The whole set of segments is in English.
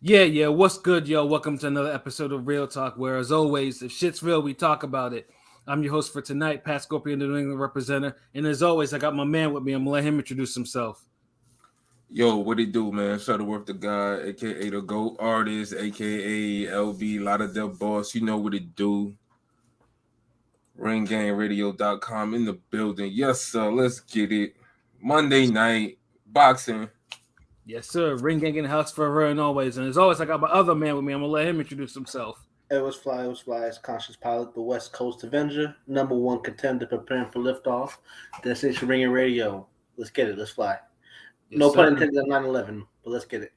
Yeah. What's good, yo? Welcome to another episode of Real Talk, where, as always, if shit's real, we talk about it. I'm your host for tonight, Pat Scorpion, the New England representative. And as always, I got my man with me. I'm going to let him introduce himself. Yo, what it do, man? Shuttleworth the guy, aka the GOAT artist, aka LB, lot of the boss. You know what it do. RingGangRadio.com in the building. Yes, sir. Let's get it. Monday night boxing. Yes, sir. Ring gang in the house forever and always. And as always, I got my other man with me. I'm going to let him introduce himself. It was fly. It's Conscious Pilot, the West Coast Avenger, number one contender preparing for liftoff. Destination Ring and Radio. Let's get it. Let's fly. Yes, No sir. pun intended on 9/11, but let's get it.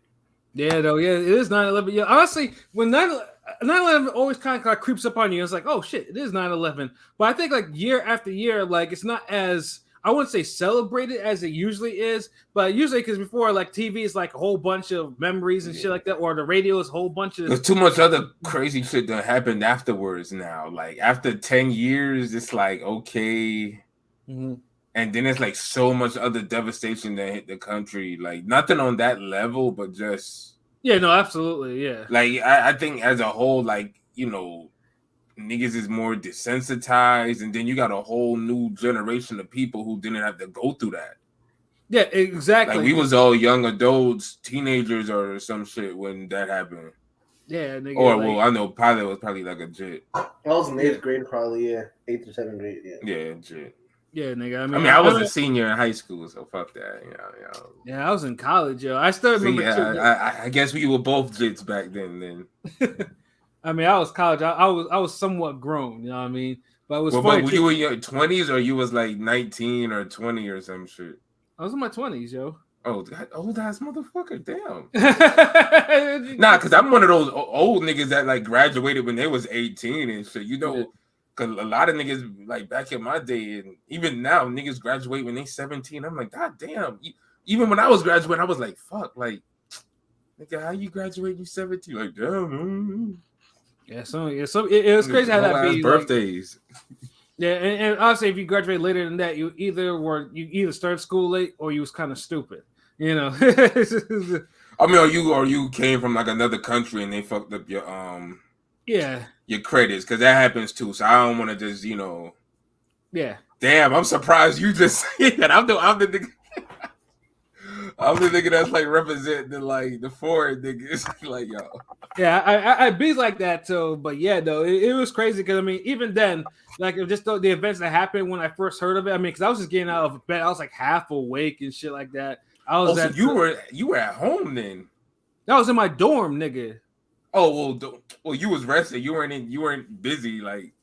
Yeah, though. Yeah, it is 9/11. Yeah, honestly, when 9/11 always kind of creeps up on you, it's like, oh, shit, it is 9/11. But I think, like, year after year, like, it's not as, I wouldn't say celebrated as it usually is, but usually because before, like, TV is like a whole bunch of memories and shit like that, or the radio is a whole bunch of. There's too much other crazy shit that happened afterwards now. Like, after 10 years, it's like, okay. Mm-hmm. And then it's like so much other devastation that hit the country. Like, nothing on that level, but just. Yeah, no, absolutely, yeah. Like, I think as a whole, like, you know, niggas is more desensitized, and then you got a whole new generation of people who didn't have to go through that. Yeah, exactly. Like, we was all young adults, teenagers or some shit when that happened. Yeah, nigga, Or, like, well, I know Pilot was probably like a jit. I was in 8th grade, probably, yeah. 8th or 7th grade, yeah. Yeah, jit. yeah, nigga. I mean, I was a senior in high school, so fuck that. Yeah, I was in college, yo. I still remember. I guess we were both jits back then. I mean, I was college. I was somewhat grown, you know what I mean? But it was well, funny. But you were in your 20s, or you was like 19 or 20 or some shit? I was in my 20s, yo. Oh, old ass motherfucker, damn. Nah, because I'm one of those old niggas that like graduated when they was 18 and shit. You know, because a lot of niggas like back in my day, and even now, niggas graduate when they 17. I'm like, God damn. Even when I was graduating, I was like, fuck, like, nigga, how you graduate? You 17? Like, damn. Yeah, so it was crazy how that be. Birthdays. Like, yeah, and honestly, if you graduate later than that, you either started school late or you was kind of stupid, you know. I mean, or you came from like another country and they fucked up your your credits, because that happens too. So I don't want to just yeah. Damn, I'm surprised you just said that. I'm the nigga. I'm the nigga that's like representing like the foreign niggas, like yo. Yeah, I be like that too, but yeah, though it was crazy because I mean, even then, like just the events that happened when I first heard of it. I mean, because I was just getting out of bed, I was like half awake and shit like that. I was. So you were at home then? That was in my dorm, nigga. Oh well, you was resting. You weren't busy like.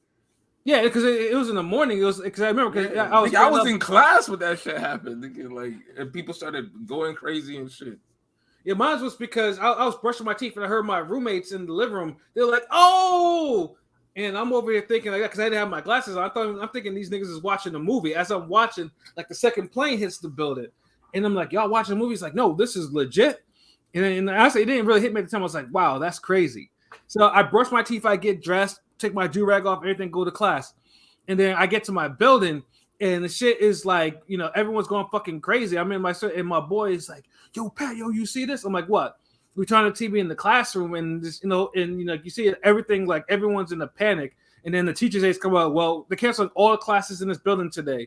Yeah, because it was in the morning. It was because I remember because I was in class when that shit happened. Nigga, like, and people started going crazy and shit. Yeah, mine was because I was brushing my teeth and I heard my roommates in the living room. They were like, "Oh!" And I'm over here thinking like that because I didn't have my glasses on. I'm thinking these niggas is watching a movie. As I'm watching, like the second plane hits the building, and I'm like, "Y'all watching a movie?" It's like, "No, this is legit." And honestly, it didn't really hit me at the time. I was like, "Wow, that's crazy." So I brush my teeth, I get dressed, take my do-rag off, everything, go to class, and then I get to my building. And the shit is like, everyone's going fucking crazy. I'm in my boy is like, yo, Pat, you see this? I'm like, what? We turn on the TV in the classroom, and this, you see everything, like everyone's in a panic. And then the teachers aides come out, well, they're canceling all the classes in this building today.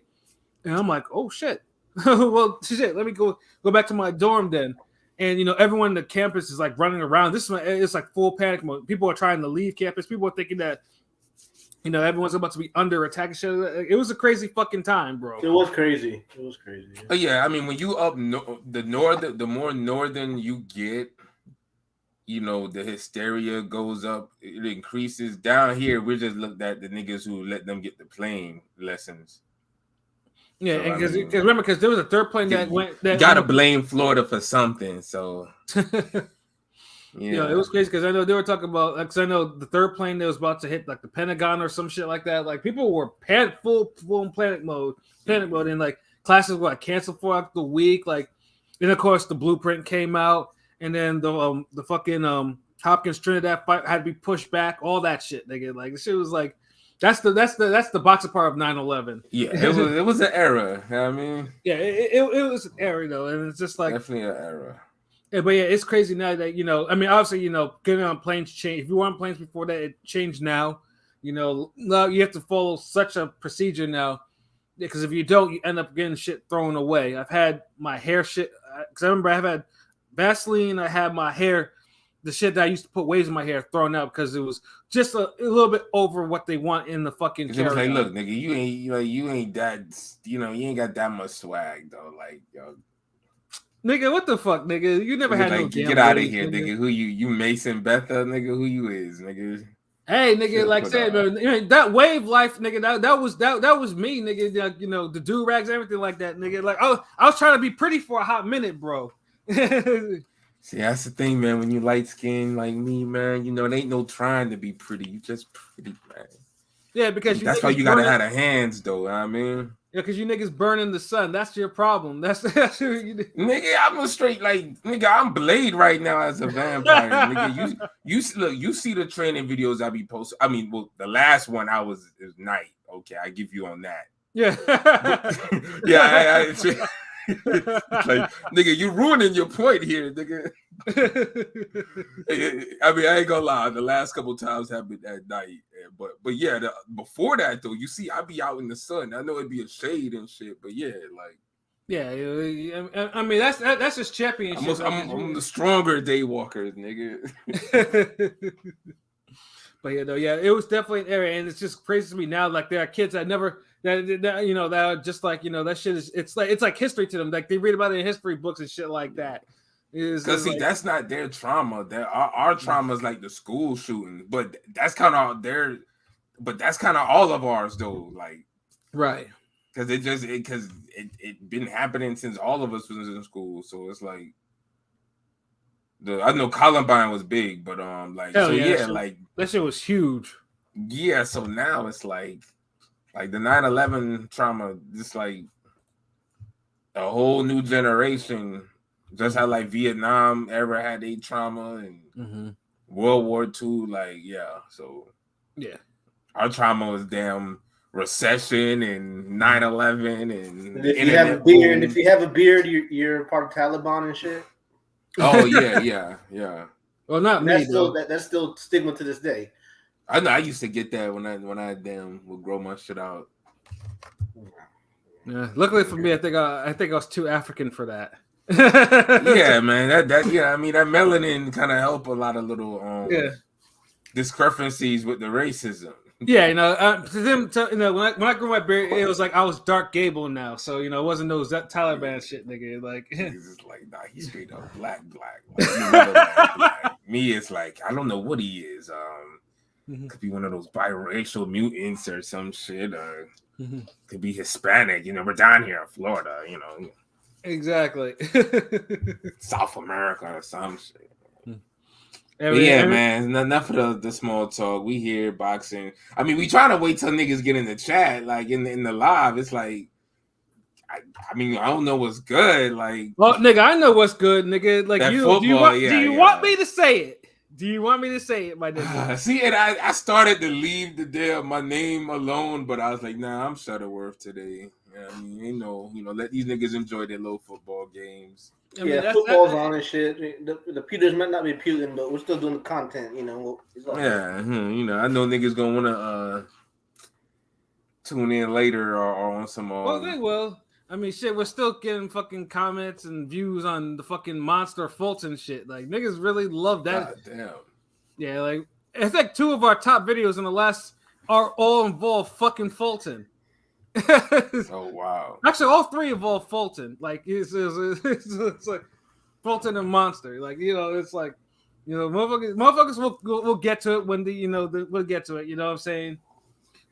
And I'm like, oh shit. Well, shit, let me go back to my dorm then. And everyone in the campus is like running around. It's like full panic mode. People are trying to leave campus. People are thinking that everyone's about to be under attack and shit. It was a crazy fucking time, bro. It was crazy. Oh yeah, I mean, when you up the more northern you get, the hysteria goes up. It increases. Down here, we just looked at the niggas who let them get the plane lessons. Yeah, so, because remember, because there was a third plane that went. That gotta blame Florida for something. So. Yeah, it was crazy because I know they were talking about, because I know the third plane that was about to hit like the Pentagon or some shit like that. Like people were full panic mode, and like classes were like canceled for like the week. Like, and of course the blueprint came out, and then the fucking Hopkins Trinidad fight had to be pushed back. All that shit, nigga. Like the shit was like, that's the boxer part of 9/11. Yeah, it was an era. You know what I mean, yeah, it was an era though, and it's just like definitely an era. Yeah, but yeah, it's crazy now that I mean, obviously, getting on planes changed. If you were on planes before that, it changed now. Now you have to follow such a procedure now. Because if you don't, you end up getting shit thrown away. I've had my hair shit. Because I remember I've had Vaseline. I had my hair, the shit that I used to put waves in my hair, thrown out because it was just a little bit over what they want in the fucking. It was like, look, nigga, you ain't that, you ain't got that much swag though. Like, yo, nigga, what the fuck, nigga? You never had like, no damn. Get out of here, nigga. Who you Mason Betha, nigga? Who you is, nigga? Hey, nigga, like I said, man, that wave life, nigga, that was me, nigga. Like, the do rags, everything like that, nigga. Like, I was trying to be pretty for a hot minute, bro. See, that's the thing, man. When you light skinned like me, man, it ain't no trying to be pretty. You just pretty, man. Yeah, because that's why you gotta have the hands, though. I mean. Yeah, because you niggas burn in the sun. That's your problem. That's what you do. Nigga, I'm a straight nigga. I'm Blade right now as a vampire. Nigga, you see the training videos I be posting. I mean, well, the last one is night. Okay, I give you on that. Yeah, yeah. Like, nigga, you ruining your point here, nigga. I mean, I ain't gonna lie. The last couple times have been at night, but yeah, before that though, you see, I be out in the sun. I know it'd be a shade and shit, but yeah, like, yeah. I mean, that's just championship. I'm the stronger day walker, nigga. But yeah, it was definitely an area, and it's just crazy to me now. Like, there are kids that never. That are just like that shit is it's like history to them. Like, they read about it in history books and shit like that. Because see, that's not their trauma. Our trauma is like the school shooting, but that's kind of all of ours though. Like, right? Because it been happening since all of us was in school. So it's like I know Columbine was big, but like that shit was huge. Yeah, so now it's like the 9/11 trauma, just like a whole new generation, just how like Vietnam ever had a trauma and World War II, like, yeah. So yeah, our trauma was damn recession and 9/11 and if you have a beard, and if you have a beard, you're part of Taliban and shit. Oh yeah. Well, not me. That's still stigma to this day. I know I used to get that when I damn would grow my shit out. Yeah, luckily for me, I think I was too African for that. Yeah, man. That yeah, I mean, that melanin kind of help a lot of little discrepancies with the racism. Yeah, to them, when I grew my beard, it was like I was Dark Gable now, so it wasn't those Taliban shit, nigga. Like, it's like, nah, he's straight up black. Like, me, it's like I don't know what he is. Could be one of those biracial mutants or some shit, or could be Hispanic. We're down here in Florida, Exactly. South America or some shit. Yeah, man, enough of the small talk. We here boxing. I mean, we trying to wait till niggas get in the chat, like in the live. It's like, I mean, I don't know what's good. Like, well, nigga, I know what's good, nigga. Like, do you want me to say it? Do you want me to say it, my nigga? See, and I started to leave my name alone, but I was like, nah, I'm Shutterworth today. Yeah, I mean, let these niggas enjoy their little football games. I mean, football's on and shit. The Peters might not be puking, but we're still doing the content, I know niggas gonna wanna tune in later or on some. Well, they will. I mean, shit, we're still getting fucking comments and views on the fucking Monster Fulton shit. Like, niggas really love that. God damn. Yeah, like, I think 2 of our top videos in the last are all involve fucking Fulton. Oh, wow. Actually, all 3 involve Fulton. Like, it's like Fulton and Monster. Like, it's like, motherfuckers will get to it when we'll get to it. You know what I'm saying?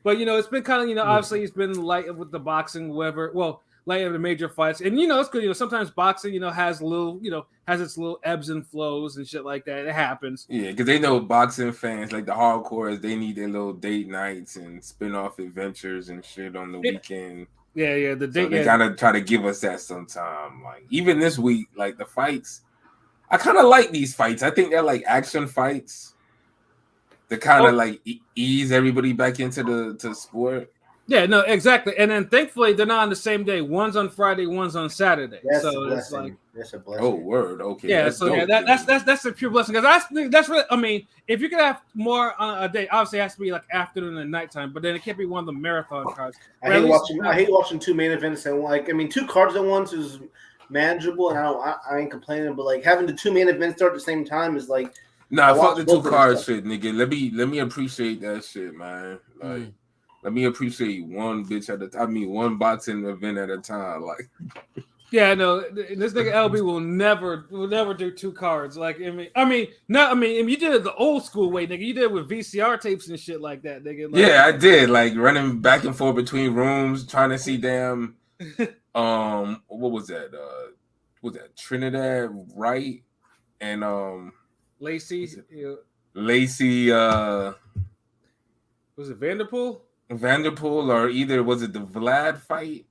But, it's been kind of, obviously it's been light with the boxing, whatever. Well, light of the major fights. And, it's good. Sometimes boxing, has a little, has its little ebbs and flows and shit like that. It happens. Yeah, because they know boxing fans, like the hardcores, they need their little date nights and spin-off adventures and shit on the weekend. Yeah, the date. So they gotta try to give us that sometime. Like, even this week, like the fights, I kind of like these fights. I think they're like action fights. To kind of like ease everybody back into the sport. Yeah, no, exactly. And then thankfully they're not on the same day. One's on Friday, one's on Saturday. That's a so blessing. it's like That's a blessing. Oh, word. Okay. yeah, that's so dope, yeah, that's a pure blessing because that's really. I mean, if you could have more on a day, obviously it has to be like afternoon and nighttime, but then it can't be one of the marathon cards. I hate watching two main events and like I mean 2 cards at once is manageable and I ain't complaining, but like having the 2 main events start at the same time is like nah, fuck the 2 cards shit, nigga. Let me appreciate that shit, man. Like let me appreciate one bitch at a time. I mean, one boxing event at a time. Like, yeah, no, this nigga LB will never do 2 cards. Like, I mean, you did it the old school way, nigga. You did it with VCR tapes and shit like that, nigga. Like, yeah, I did. Like running back and forth between rooms, trying to see damn. What was that? Was that Trinidad Wright and Lacey. Was it Vanderpool, or either was it the Vlad fight?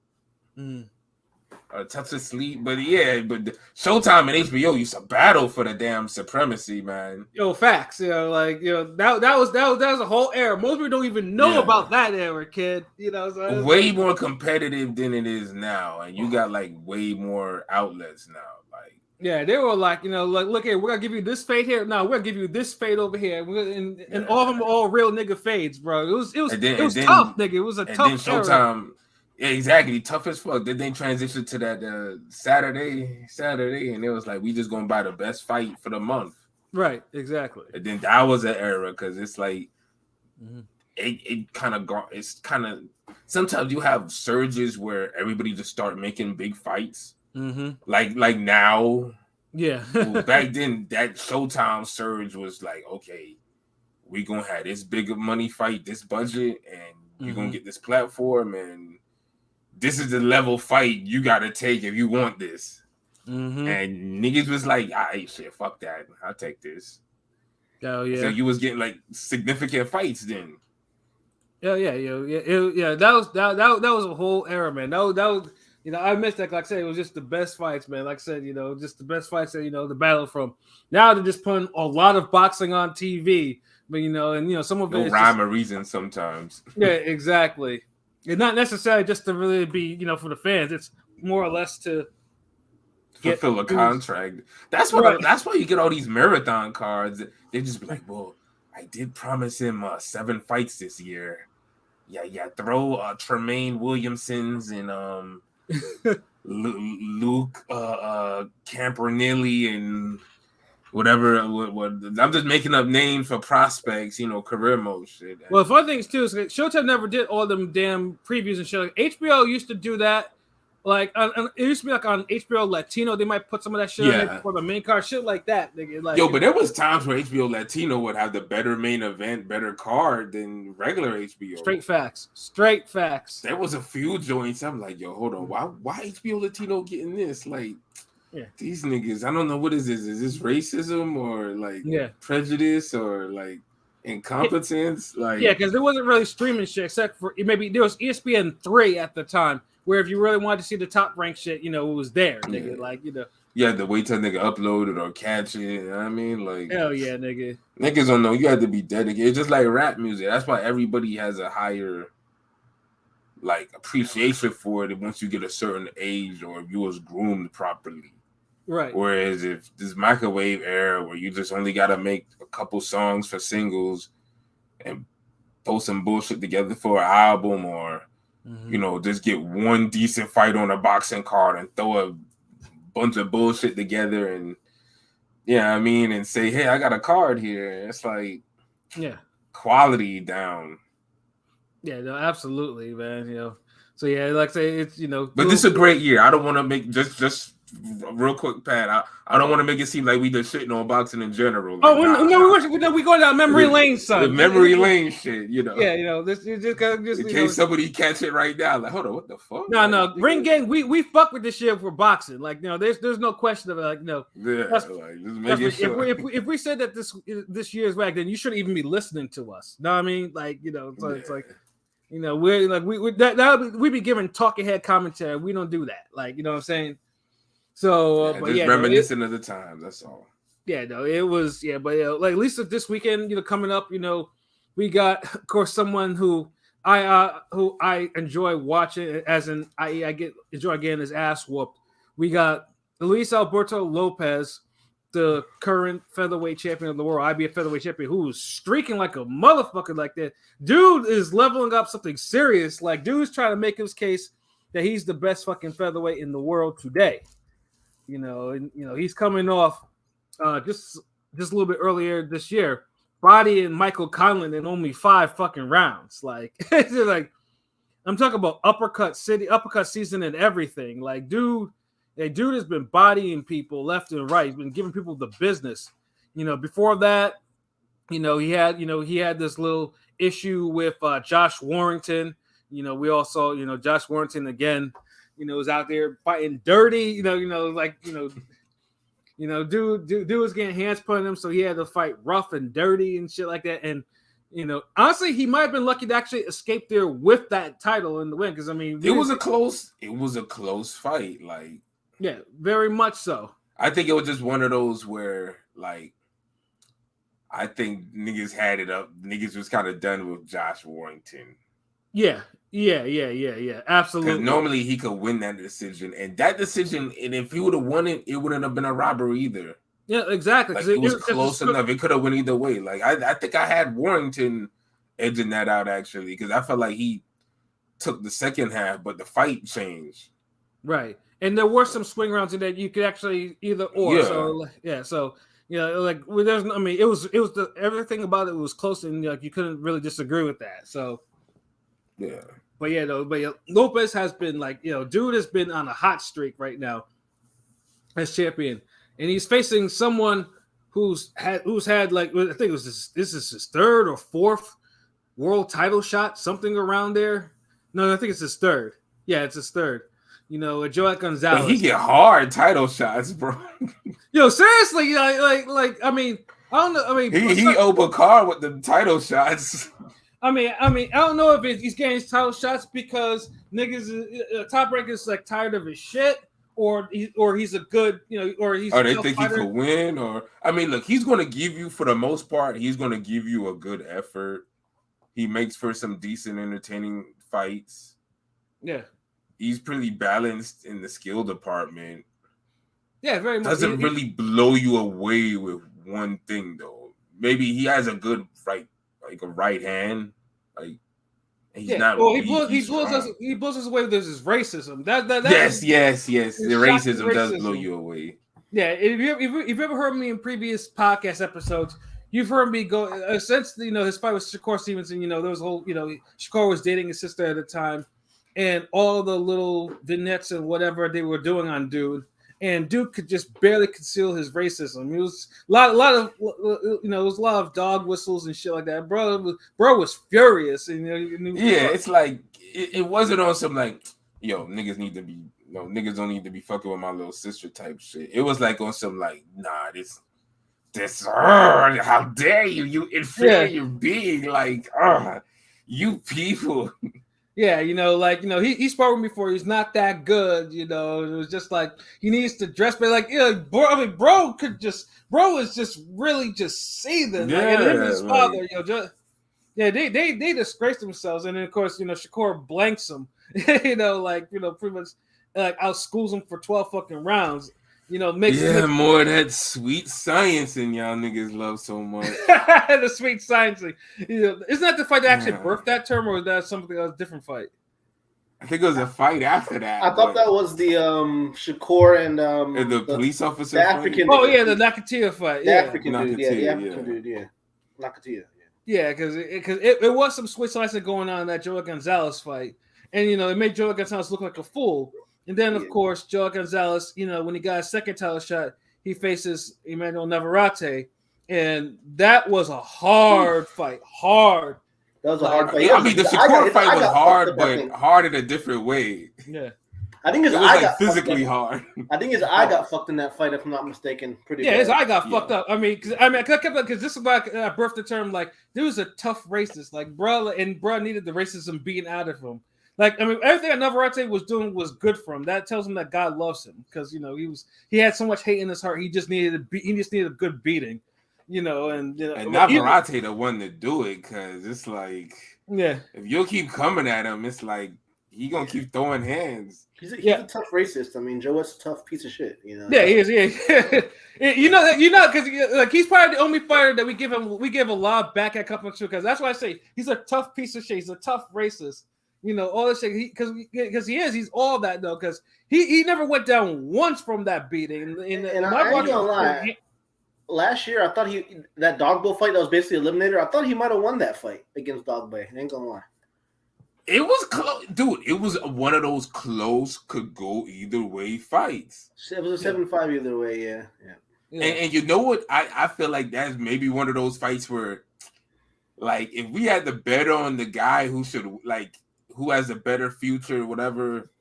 Or Touch of Sleep, but yeah, but Showtime and HBO used to battle for the damn supremacy, man. Yo, facts. That was a whole era. Most people don't even know about that era, kid. So way more competitive than it is now, and you got like way more outlets now. Like, yeah, they were like, like, look here, we're gonna give you this fade here. No, we're gonna give you this fade over here. And all of them are all real nigga fades, bro. It was tough, nigga. It was a tough Showtime. Yeah, exactly. Tough as fuck. Then they transitioned to that Saturday, and it was like we just gonna buy the best fight for the month. Right, exactly. And then that was an era because it's like it kind of sometimes you have surges where everybody just start making big fights. Like now. Yeah. Well, back then that Showtime surge was like, okay, we gonna have this big money fight, this budget, and you're gonna get this platform, and this is the level fight you gotta take if you want this. And niggas was like, shit, fuck that. I'll take this. Oh yeah. So you was getting like significant fights then. Yeah. That was a whole era, man. That was I missed that. Like I said, it was just the best fights, man. Like I said, just the best fights that the battle from. Now they're just putting a lot of boxing on TV, but and some of it is rhyme or reason sometimes. Yeah, exactly. It's not necessarily just to really be, for the fans. It's more or less to fulfill a contract. That's what. That's why you get all these marathon cards. They just be like, "Well, I did promise him 7 fights this year. Yeah. Throw Tremaine Williamson's and Luke Campanelli and whatever. What I'm just making up names for prospects, career mode shit. Well, the fun thing is too is Showtime never did all them damn previews and shit. Like, HBO used to do that. Like it used to be like on HBO Latino, they might put some of that shit on there for the main card, shit like that. Nigga. Like, but there was times where HBO Latino would have the better main event, better card than regular HBO. Straight facts. There was a few joints. I'm like, yo, hold on, why HBO Latino getting this? Like, these niggas, I don't know what is this. Is this racism or like prejudice or like incompetence? Because there wasn't really streaming shit except for maybe there was ESPN 3 at the time. Where if you really wanted to see the top rank shit, it was there, nigga. Like, You had to wait till nigga upload it or catch it. You know what I mean? Like, hell yeah, nigga. Niggas don't know. You had to be dedicated. It's just like rap music. That's why everybody has a higher, like, appreciation for it once you get a certain age or if you was groomed properly. Right. Whereas if this microwave era where you just only got to make a couple songs for singles and throw some bullshit together for an album or just get one decent fight on a boxing card and throw a bunch of bullshit together and and say, hey, I got a card here. It's like quality down. Yeah, no, absolutely, man. So like I say, it's But this is a great year. I don't want to make just real quick, Pat. I don't want to make it seem like we just shitting on boxing in general. Like, we going down memory lane, son. The memory lane shit, Yeah, this just in case somebody catch it right now. Like, hold on, what the fuck? No, Ring Gang, we fuck with this shit for boxing. Like, there's no question of it. Like, no. Yeah, just making sure. If we said that this year's back, then you shouldn't even be listening to us. Know what I mean? Like, so it's like. We're like we be giving talking head commentary. We don't do that. Like, you know what I'm saying? So, reminiscent of the times. That's all. Yeah, no, it was. Yeah, but like at least this weekend, coming up, we got, of course, someone who who I enjoy watching, as in enjoy getting his ass whooped. We got Luis Alberto Lopez, the current featherweight champion of the world, IBF featherweight champion, who's streaking like a motherfucker like that. Dude is leveling up something serious. Like, dude's trying to make his case that he's the best fucking featherweight in the world today. He's coming off just a little bit earlier this year, bodying Michael Conlan in only 5 fucking rounds. Like, like I'm talking about uppercut season and everything. Like, dude has been bodying people left and right. He's been giving people the business. Before that, he had this little issue with Josh Warrington. We all saw, Josh Warrington again, was out there fighting dirty, dude was getting hands put on him, so he had to fight rough and dirty and shit like that. And honestly, he might have been lucky to actually escape there with that title in the win, because it was a close fight. Like, yeah, very much so. I think it was just one of those where, like, I think niggas had it up. Niggas was kind of done with Josh Warrington. Yeah, absolutely. Because normally he could win that decision, and if he would have won it, it wouldn't have been a robbery either. Yeah, exactly. Like, it was close enough. It could have went either way. Like, I think I had Warrington edging that out, actually, because I felt like he took the second half, but the fight changed. Right, and there were some swing rounds in that you could actually either or. Yeah. So like, it was everything about it was close, and like you couldn't really disagree with that. So. Yeah. But Lopez has been like, dude has been on a hot streak right now as champion. And he's facing someone who's had like, I think it was this is his 3rd or 4th world title shot, something around there. No, I think it's his 3rd. Yeah, it's his 3rd. Joet Gonzalez. But he get hard title shots, bro. Seriously, I don't know. He overcard with the title shots. I don't know if he's getting his title shots because niggas Top Rank is like tired of his shit, or he's a good, or he's. Or they think fighter. He could win, or look, he's going to give you, for the most part, he's going to give you a good effort. He makes for some decent, entertaining fights. Yeah, he's pretty balanced in the skill department. Yeah, very much. Doesn't really blow you away with one thing though. Maybe he has a good right hand, like he's not. Well, he blows us away with his racism. Yes. The racism does blow you away. Yeah, if you ever heard me in previous podcast episodes, you've heard me go since his fight with Shakur Stevenson. There was a whole Shakur was dating his sister at the time, and all the little vignettes and whatever they were doing on dude. And Duke could just barely conceal his racism. It was a lot of it was a lot of dog whistles and shit like that. Bro was furious. And, it's like it wasn't on some like, niggas need to be, niggas don't need to be fucking with my little sister type shit. It was like on some like, nah, this how dare you inferior being, like, you people. Yeah, he sparred with me before. He's not that good, It was just like he needs to dress better. Like, bro is just really just seething. Yeah, like, and him and his father, they disgraced themselves. And then of course, Shakur blanks him. Pretty much like outschools him for 12 fucking rounds. More of that sweet science and y'all niggas love so much. The sweet science. Isn't that the fight that actually birthed that term, or is that something else, different fight? I think it was a fight after that. I thought that was the Shakur and the police officer. The African. Oh yeah, the Nakatia fight. The African dude. Yeah, the African dude. Yeah, Nakatia. Yeah, because it was some sweet science going on in that Joet Gonzalez fight, and it made Joet Gonzalez look like a fool. And then, of course, Joet Gonzalez, when he got a second title shot, he faces Emmanuel Navarrete. And that was a hard fight. Hard. That was a hard fight. The Shakur fight was hard, but hard in a different way. Yeah. I think his eye got physically hard. I think his eye got fucked in that fight, if I'm not mistaken. Pretty bad. His eye got fucked up. Because this is why I birthed the term, like, there was a tough racist. Like, bro needed the racism being out of him. Like, everything that Navarrete was doing was good for him. That tells him that God loves him because he had so much hate in his heart. He just needed a good beating. you know, and Navarrete the one to do it because it's like, yeah, if you keep coming at him, it's like he gonna keep throwing hands. He's a tough racist. I mean, Joet's a tough piece of shit. You know. Yeah, he is. Yeah, you know, because like he's probably the only fighter that we give a lot back at couple because that's why I say he's a tough piece of shit. He's a tough racist. You know, all this shit. Because he's all that though. Because he never went down once from that beating. And I ain't gonna lie. Last year, I thought that Dogbo fight that was basically eliminator. I thought he might have won that fight against Dogbo. I ain't gonna lie. It was close, dude. It was one of those close, could go either way fights. It was a 7-5 either way. Yeah. And you know what? I feel like that's maybe one of those fights where, like, if we had to bet on the guy who has a better future, whatever.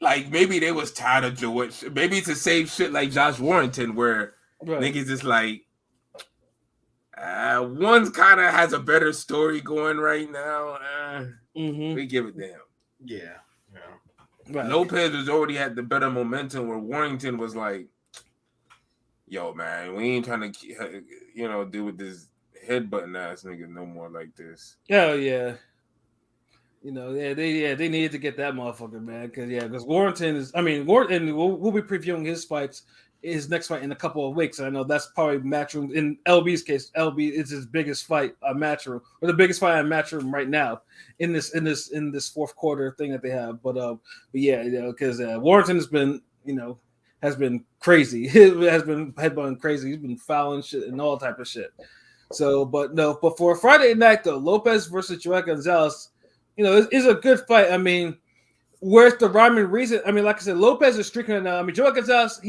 Like maybe they was tired of Joet. Maybe it's the same shit like Josh Warrington, where niggas just like one kind of has a better story going right now. We give it to him. Yeah. Right. Lopez was already had the better momentum, where Warrington was like, "Yo, man, we ain't trying to, deal with this headbutting ass nigga no more like this." Oh yeah. You know, they needed to get that motherfucker, man, because Warrington is. I mean, Warrington. We'll be previewing his next fight in a couple of weeks. I know that's probably Matchroom. In LB's case, LB is his biggest fight on Matchroom, or the biggest fight on Matchroom right now in this fourth quarter thing that they have. But yeah, because Warrington has been crazy. Has been headbutting crazy. He's been fouling shit and all type of shit. So, but for Friday night though, Lopez versus Joet Gonzalez. It's a good fight. I mean, where's the rhyme and reason? I mean, like I said, Lopez is streaking now. I mean, Joet Gonzalez,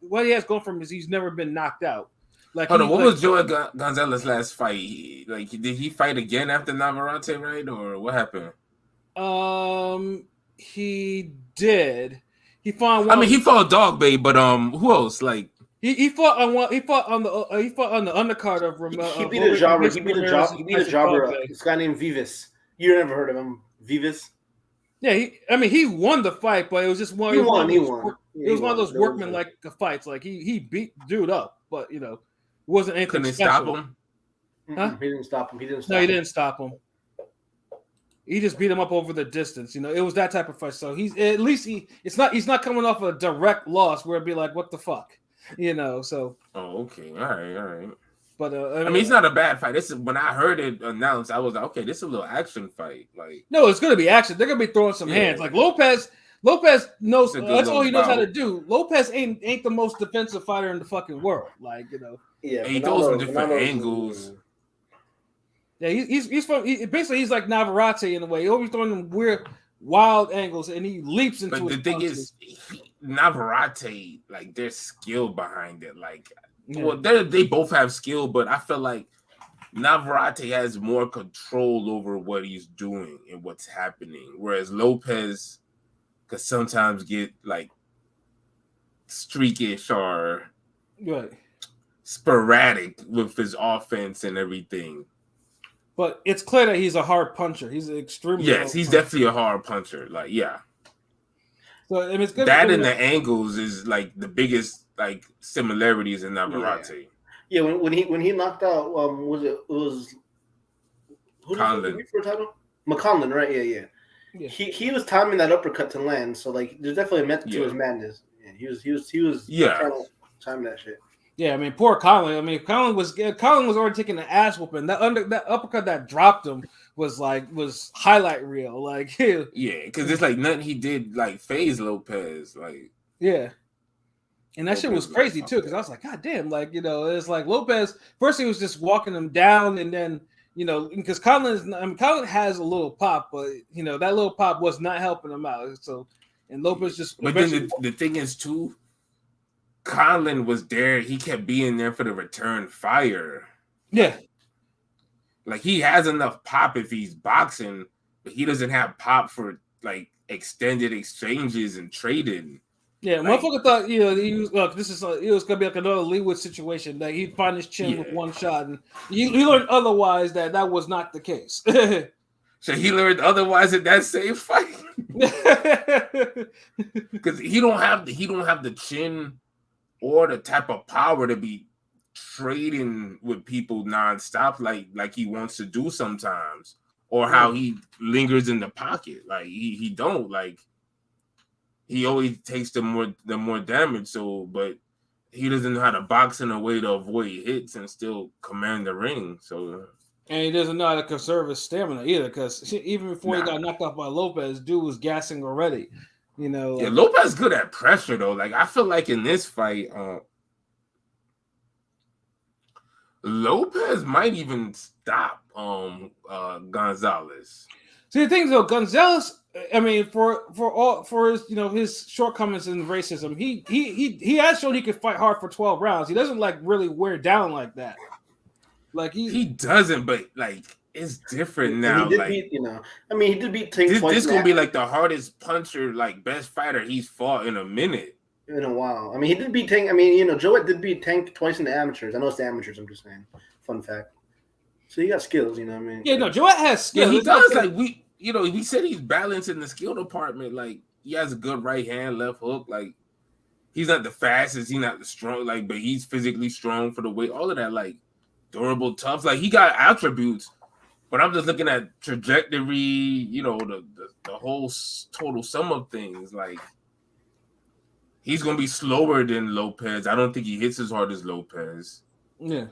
what he has going for him is he's never been knocked out. Like, hold on, what was Joet Gonzalez's last fight? Did he fight again after Navarrete, right? Or what happened? He did. He fought. He fought Dog Bay, but who else? Like. He fought on one. He fought on the undercard of Ramel. He beat a jobber. He beat a jobber. This guy named Vivas. You never heard of him, Vivas? Yeah, he won the fight, but it was just one. He won. It was one of those workman-like fights. Like he beat dude up, but it wasn't anything. Couldn't stop him. Huh? He didn't stop him. He didn't stop him. He just beat him up over the distance. It was that type of fight. So he's he's not coming off a direct loss where it'd be like, what the fuck, So. Oh, okay, all right. But it's not a bad fight. This is when I heard it announced, I was like, okay, this is a little action fight. Like, no, it's gonna be action. They're gonna be throwing some hands. Like Lopez knows that's all he knows how to do. Lopez ain't the most defensive fighter in the fucking world. Like, Yeah, he throws from different angles. Yeah, he's like Navarrete in a way. He's always throwing them weird, wild angles, and he leaps into. But the thing is, Navarrete, like, there's skill behind it. Like. Yeah. Well, they both have skill, but I feel like Navarrete has more control over what he's doing and what's happening, whereas Lopez could sometimes get like streakish or sporadic with his offense and everything. But it's clear that he's a hard puncher. He's extremely he's definitely a hard puncher. Like, yeah. So it's good. That and the angles is like the biggest like similarities in Navarrete. Yeah, when he knocked out who Conlon. For title? McConlin, right? Yeah. He was timing that uppercut to land, so like there's definitely a method to his madness. Yeah, he was trying to time that shit. Yeah, I mean, poor Conlon. I mean, Conlon was already taking an ass whooping. That uppercut that dropped him was highlight reel. Like, yeah, because it's like nothing he did like phase Lopez. Like, yeah. And that shit was crazy too, because I was like, God damn, like, it's like Lopez. First, he was just walking him down, and then, because Conlon has a little pop, but that little pop was not helping him out. So, and Lopez just. But then the thing is too, Conlon was there. He kept being there for the return fire. Yeah. Like, he has enough pop if he's boxing, but he doesn't have pop for like extended exchanges and trading. Yeah, motherfucker thought he was it was gonna be like another Leewood situation. Like, he'd find his chin with one shot, and he learned otherwise that was not the case. So he learned otherwise in that same fight, because he don't have the chin or the type of power to be trading with people nonstop like he wants to do sometimes, or how he lingers in the pocket. Like he don't like. He always takes the more damage. So, but he doesn't know how to box in a way to avoid hits and still command the ring. So, and he doesn't know how to conserve his stamina either, because even before he got knocked off by Lopez, dude was gassing already. You know, yeah, Lopez good at pressure though. Like I feel like in this fight, Lopez might even stop Gonzalez. See, the thing though, Gonzalez, I mean, for his his shortcomings in racism, he has shown he could fight hard for 12 rounds. He doesn't like really wear down like that. Like he doesn't, but like it's different now. He did like beat, he did beat Tank twice. This gonna be like the hardest puncher, like best fighter he's fought in a minute. In a while. I mean, he did beat Tank. I mean, Joet did beat Tank twice in the amateurs. I know it's the amateurs. I'm just saying. Fun fact. So he got skills, I mean. Yeah, no, Joet has skills. Yeah, he does. Like we said he's balanced in the skill department. Like he has a good right hand, left hook. Like he's not the fastest, he's not the strong. Like, but he's physically strong for the weight. All of that, like durable, tough. Like he got attributes. But I'm just looking at trajectory. The whole total sum of things. Like he's gonna be slower than Lopez. I don't think he hits as hard as Lopez. Yeah.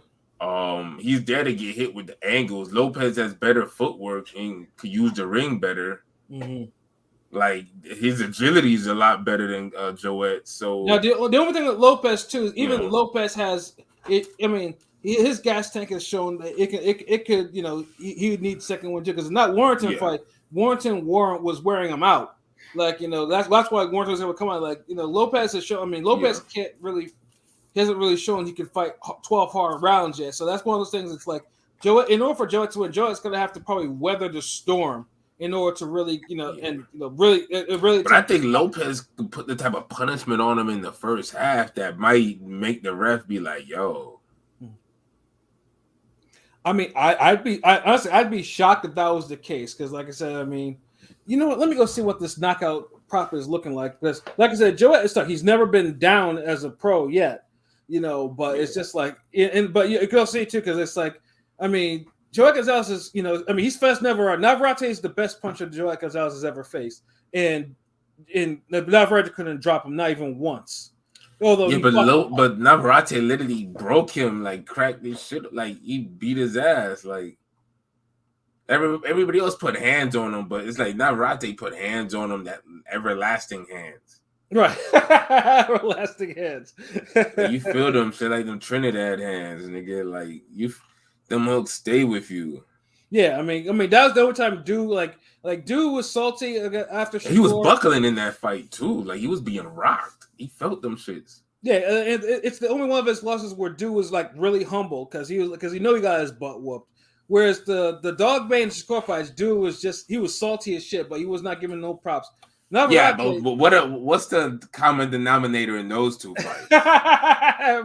He's there to get hit with the angles. Lopez has better footwork and could use the ring better. Mm-hmm. Like his agility is a lot better than Joet. So now the only thing with Lopez too is even Lopez has it. I mean, his gas tank has shown that it could he would need second one too, because not Warrington fight. Warrington was wearing him out. Like that's why Warrington was able to come out. Like Lopez has shown. I mean, Lopez he hasn't really shown he can fight 12 hard rounds yet. So that's one of those things. It's like Joet. In order for Joet to win, Joet's going to have to probably weather the storm in order to really, really. But I think Lopez could put the type of punishment on him in the first half that might make the ref be like, "Yo." I mean, I'd be shocked if that was the case, because, like I said, I mean, you know what? Let me go see what this knockout prop is looking like. Because, like I said, Joet is tough. He's never been down as a pro yet. But it's just like, but you can see too, because it's like, I mean, Joet Gonzalez is, he's faced Navarrete is the best puncher Joet Gonzalez has ever faced, and Navarrete couldn't drop him, not even once. Although but Navarrete literally broke him, like cracked his shit, like he beat his ass, like everybody else put hands on him, but it's like Navarrete put hands on him, that everlasting hands. Right, everlasting hands. Like you feel them shit like them Trinidad hands, nigga. Like them hooks stay with you. Yeah, I mean that was the only time Dude Dude was salty after Shakur. He was buckling in that fight too. Like he was being rocked. He felt them shits. Yeah, and it's the only one of his losses where Dude was like really humble because he got his butt whooped. Whereas the Dog Bane Shakur fights, Dude was he was salty as shit, but he was not giving no props. But what's the common denominator in those two fights?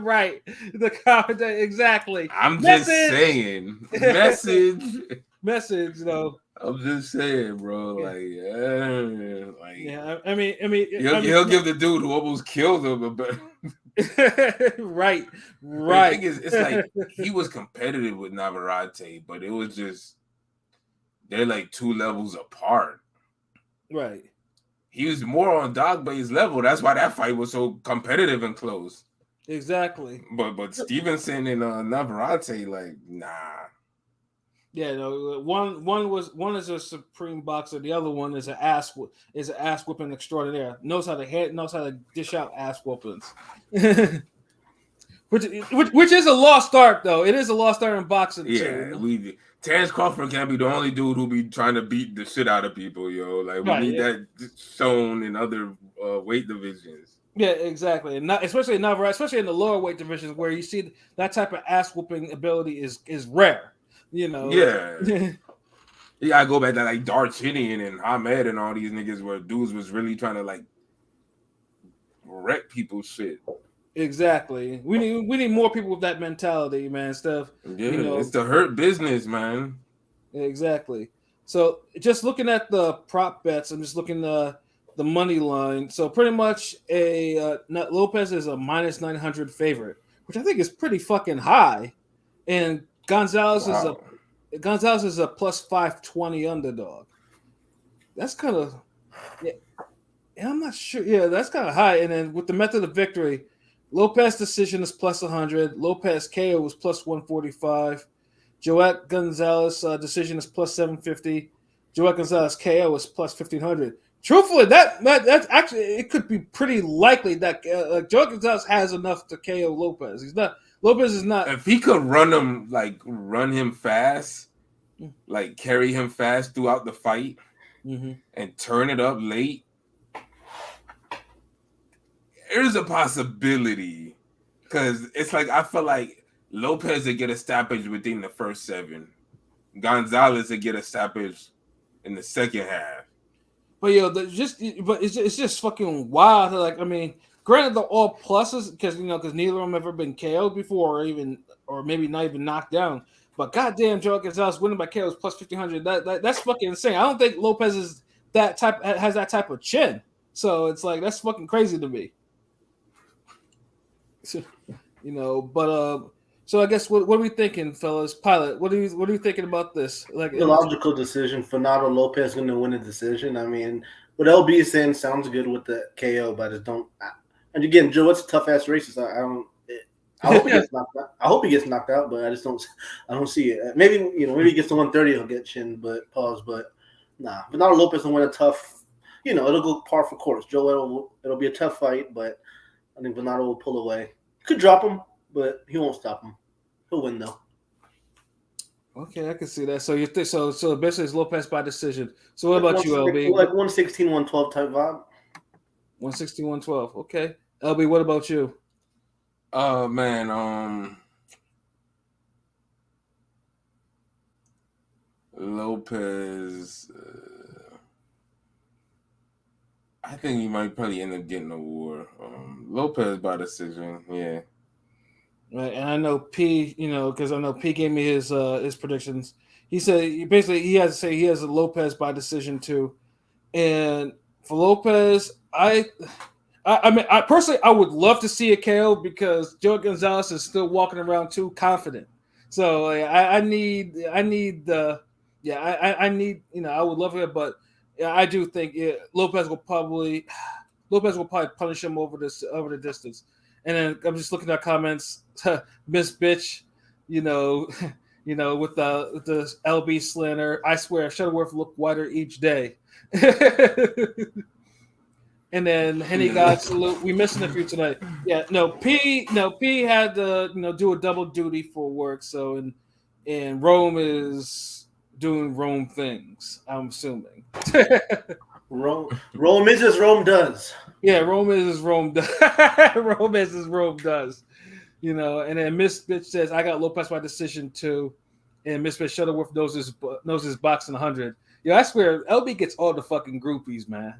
Right, the common exactly. I'm just saying, message though. I'm just saying, bro. Yeah. I mean, he'll give the dude who almost killed him a better. Right. The thing is, it's like he was competitive with Navarrete, but it was just they're like two levels apart. Right. He was more on Dog Bay's level. That's why that fight was so competitive and close. Exactly. But Stevenson and Navarrete, like, nah. Yeah, no. One is a supreme boxer. The other one is an ass whooping extraordinaire. Knows how to dish out ass whoopings. which is a lost art though. It is a lost art in boxing. Yeah, too. Terrence Crawford can't be the only dude who be trying to beat the shit out of people, yo. Like we need that shown in other weight divisions. Yeah, exactly, and especially in the lower weight divisions where you see that type of ass whooping ability is rare. Yeah. You gotta go back to like Darchinian and Ahmed and all these niggas where dudes was really trying to like wreck people's shit. Exactly. We need more people with that mentality, man. Stuff. Yeah, it's the hurt business, man. Exactly. So just looking at the prop bets, I'm just looking the money line. So pretty much Lopez is a -900 favorite, which I think is pretty fucking high. And Gonzalez is a plus 520 underdog. That's kind of I'm not sure. Yeah, that's kind of high. And then with the method of victory, Lopez decision is plus 100. Lopez KO was plus 145. Joet Gonzalez decision is plus 750. Joet Gonzalez KO is plus 1500. Truthfully, that's actually it could be pretty likely that Joet Gonzalez has enough to KO Lopez. Lopez is not. If he could run him fast, like carry him fast throughout the fight, and turn it up late, there's a possibility. Because it's like I feel like Lopez would get a stoppage within the first 7. Gonzalez would get a stoppage in the second half. But it's just fucking wild. Like, I mean, granted, they're all pluses because neither of them ever been KO'd before, or maybe not even knocked down. But goddamn, Joe Gonzalez winning by KO is plus 1500. That's fucking insane. I don't think Lopez has that type of chin. So it's like that's fucking crazy to me. So, so I guess what are we thinking, fellas? Pilot, what are you thinking about this? Like the logical decision, Fernando Lopez going to win a decision. I mean, what LB is saying sounds good with the KO, but I just don't. And again, Joe, it's a tough ass race. I hope he gets knocked out. I hope he gets knocked out, but I just don't. I don't see it. Maybe maybe he gets to 130, he'll get chin, but pause. But nah, Fernando Lopez will win a tough. It'll go par for course. Joe, it'll be a tough fight, but I think Fernando will pull away. Could drop him, but he won't stop him. He'll win though. Okay, I can see that. So you think so basically it's Lopez by decision. So what about you, LB? Like 116, 112 type vibe. 116, 112. Okay. LB, what about you? Man, Lopez. I think he might probably end up getting a war. Lopez by decision, yeah. Right, and I know P, because I know P gave me his predictions. He said he has to say he has a Lopez by decision too. And for Lopez, I mean, I personally I would love to see a KO because Joe Gonzalez is still walking around too confident. So I need I would love it, but I do think Lopez will probably punish him over the distance. And then I'm just looking at comments, Miss Bitch, with the LB slander. I swear Shuttleworth looked whiter each day. And then Henny God salute. We missing a few tonight. Yeah, P had to do a double duty for work. So and Rome is doing Rome things, I'm assuming. Rome is as Rome does. Yeah, Rome is as Rome does. Rome is as Rome does. And then Miss Bitch says, I got Lopez by decision too. And Miss Bitch Shuttleworth knows his boxing 100. I swear, LB gets all the fucking groupies, man.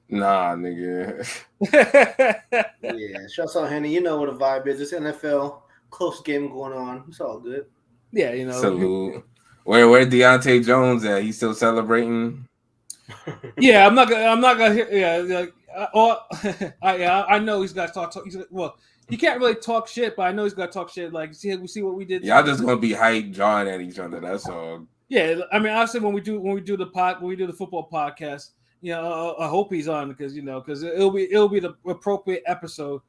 Nah, nigga. Yeah, shouts out, Henny. You know what the vibe is. It's NFL, close game going on. It's all good. Yeah, Salute. Where Deontay Jones at? He's still celebrating? Yeah, I'm not gonna hear. Yeah, I know he's got to talk. Well, he can't really talk shit, but I know he's got to talk shit. Like, see what we did. Y'all just gonna be hype jawing at each other. That's all. Yeah, I mean, obviously when we do the football podcast, I hope he's on because it'll be the appropriate episode,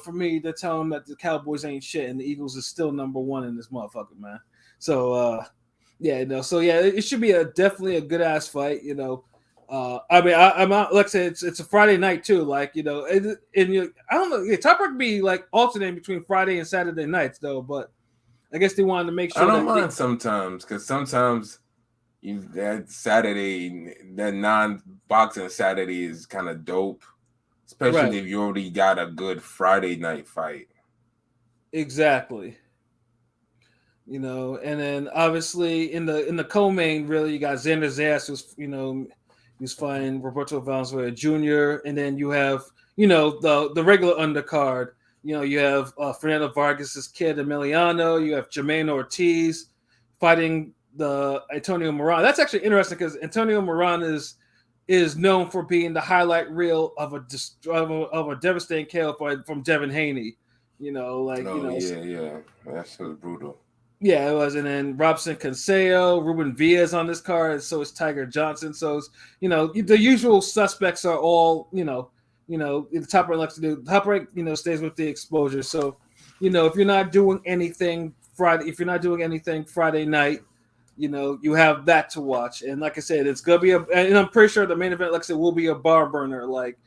for me to tell him that the Cowboys ain't shit and the Eagles is still number one in this motherfucker, man. So it should be definitely a good ass fight, I mean, I'm out, like I said, it's a Friday night too, like, I don't know, Top Rank be like alternating between Friday and Saturday nights though, but I guess they wanted to make sure. I don't mind sometimes because sometimes that Saturday, that non-boxing Saturday is kind of dope, especially if you already got a good Friday night fight. Exactly. And then obviously in the co-main, really, you got Xander Zayas, who's he's fighting Roberto Valenzuela Jr., and then you have the regular undercard. You have Fernando Vargas's kid Emiliano. You have Jermaine Ortiz fighting the Antonio Moran. That's actually interesting because Antonio Moran is known for being the highlight reel of a devastating KO fight from Devin Haney. Yeah, that was brutal. Yeah, it was, and then Robson Canseco, Ruben Villas on this card, so is Tiger Johnson. So it's, the usual suspects are all the top rank likes to do. Top rank stays with the exposure. So if you're not doing anything Friday night, you have that to watch. And like I said, it's gonna be and I'm pretty sure the main event, like I said, will be a bar burner. Like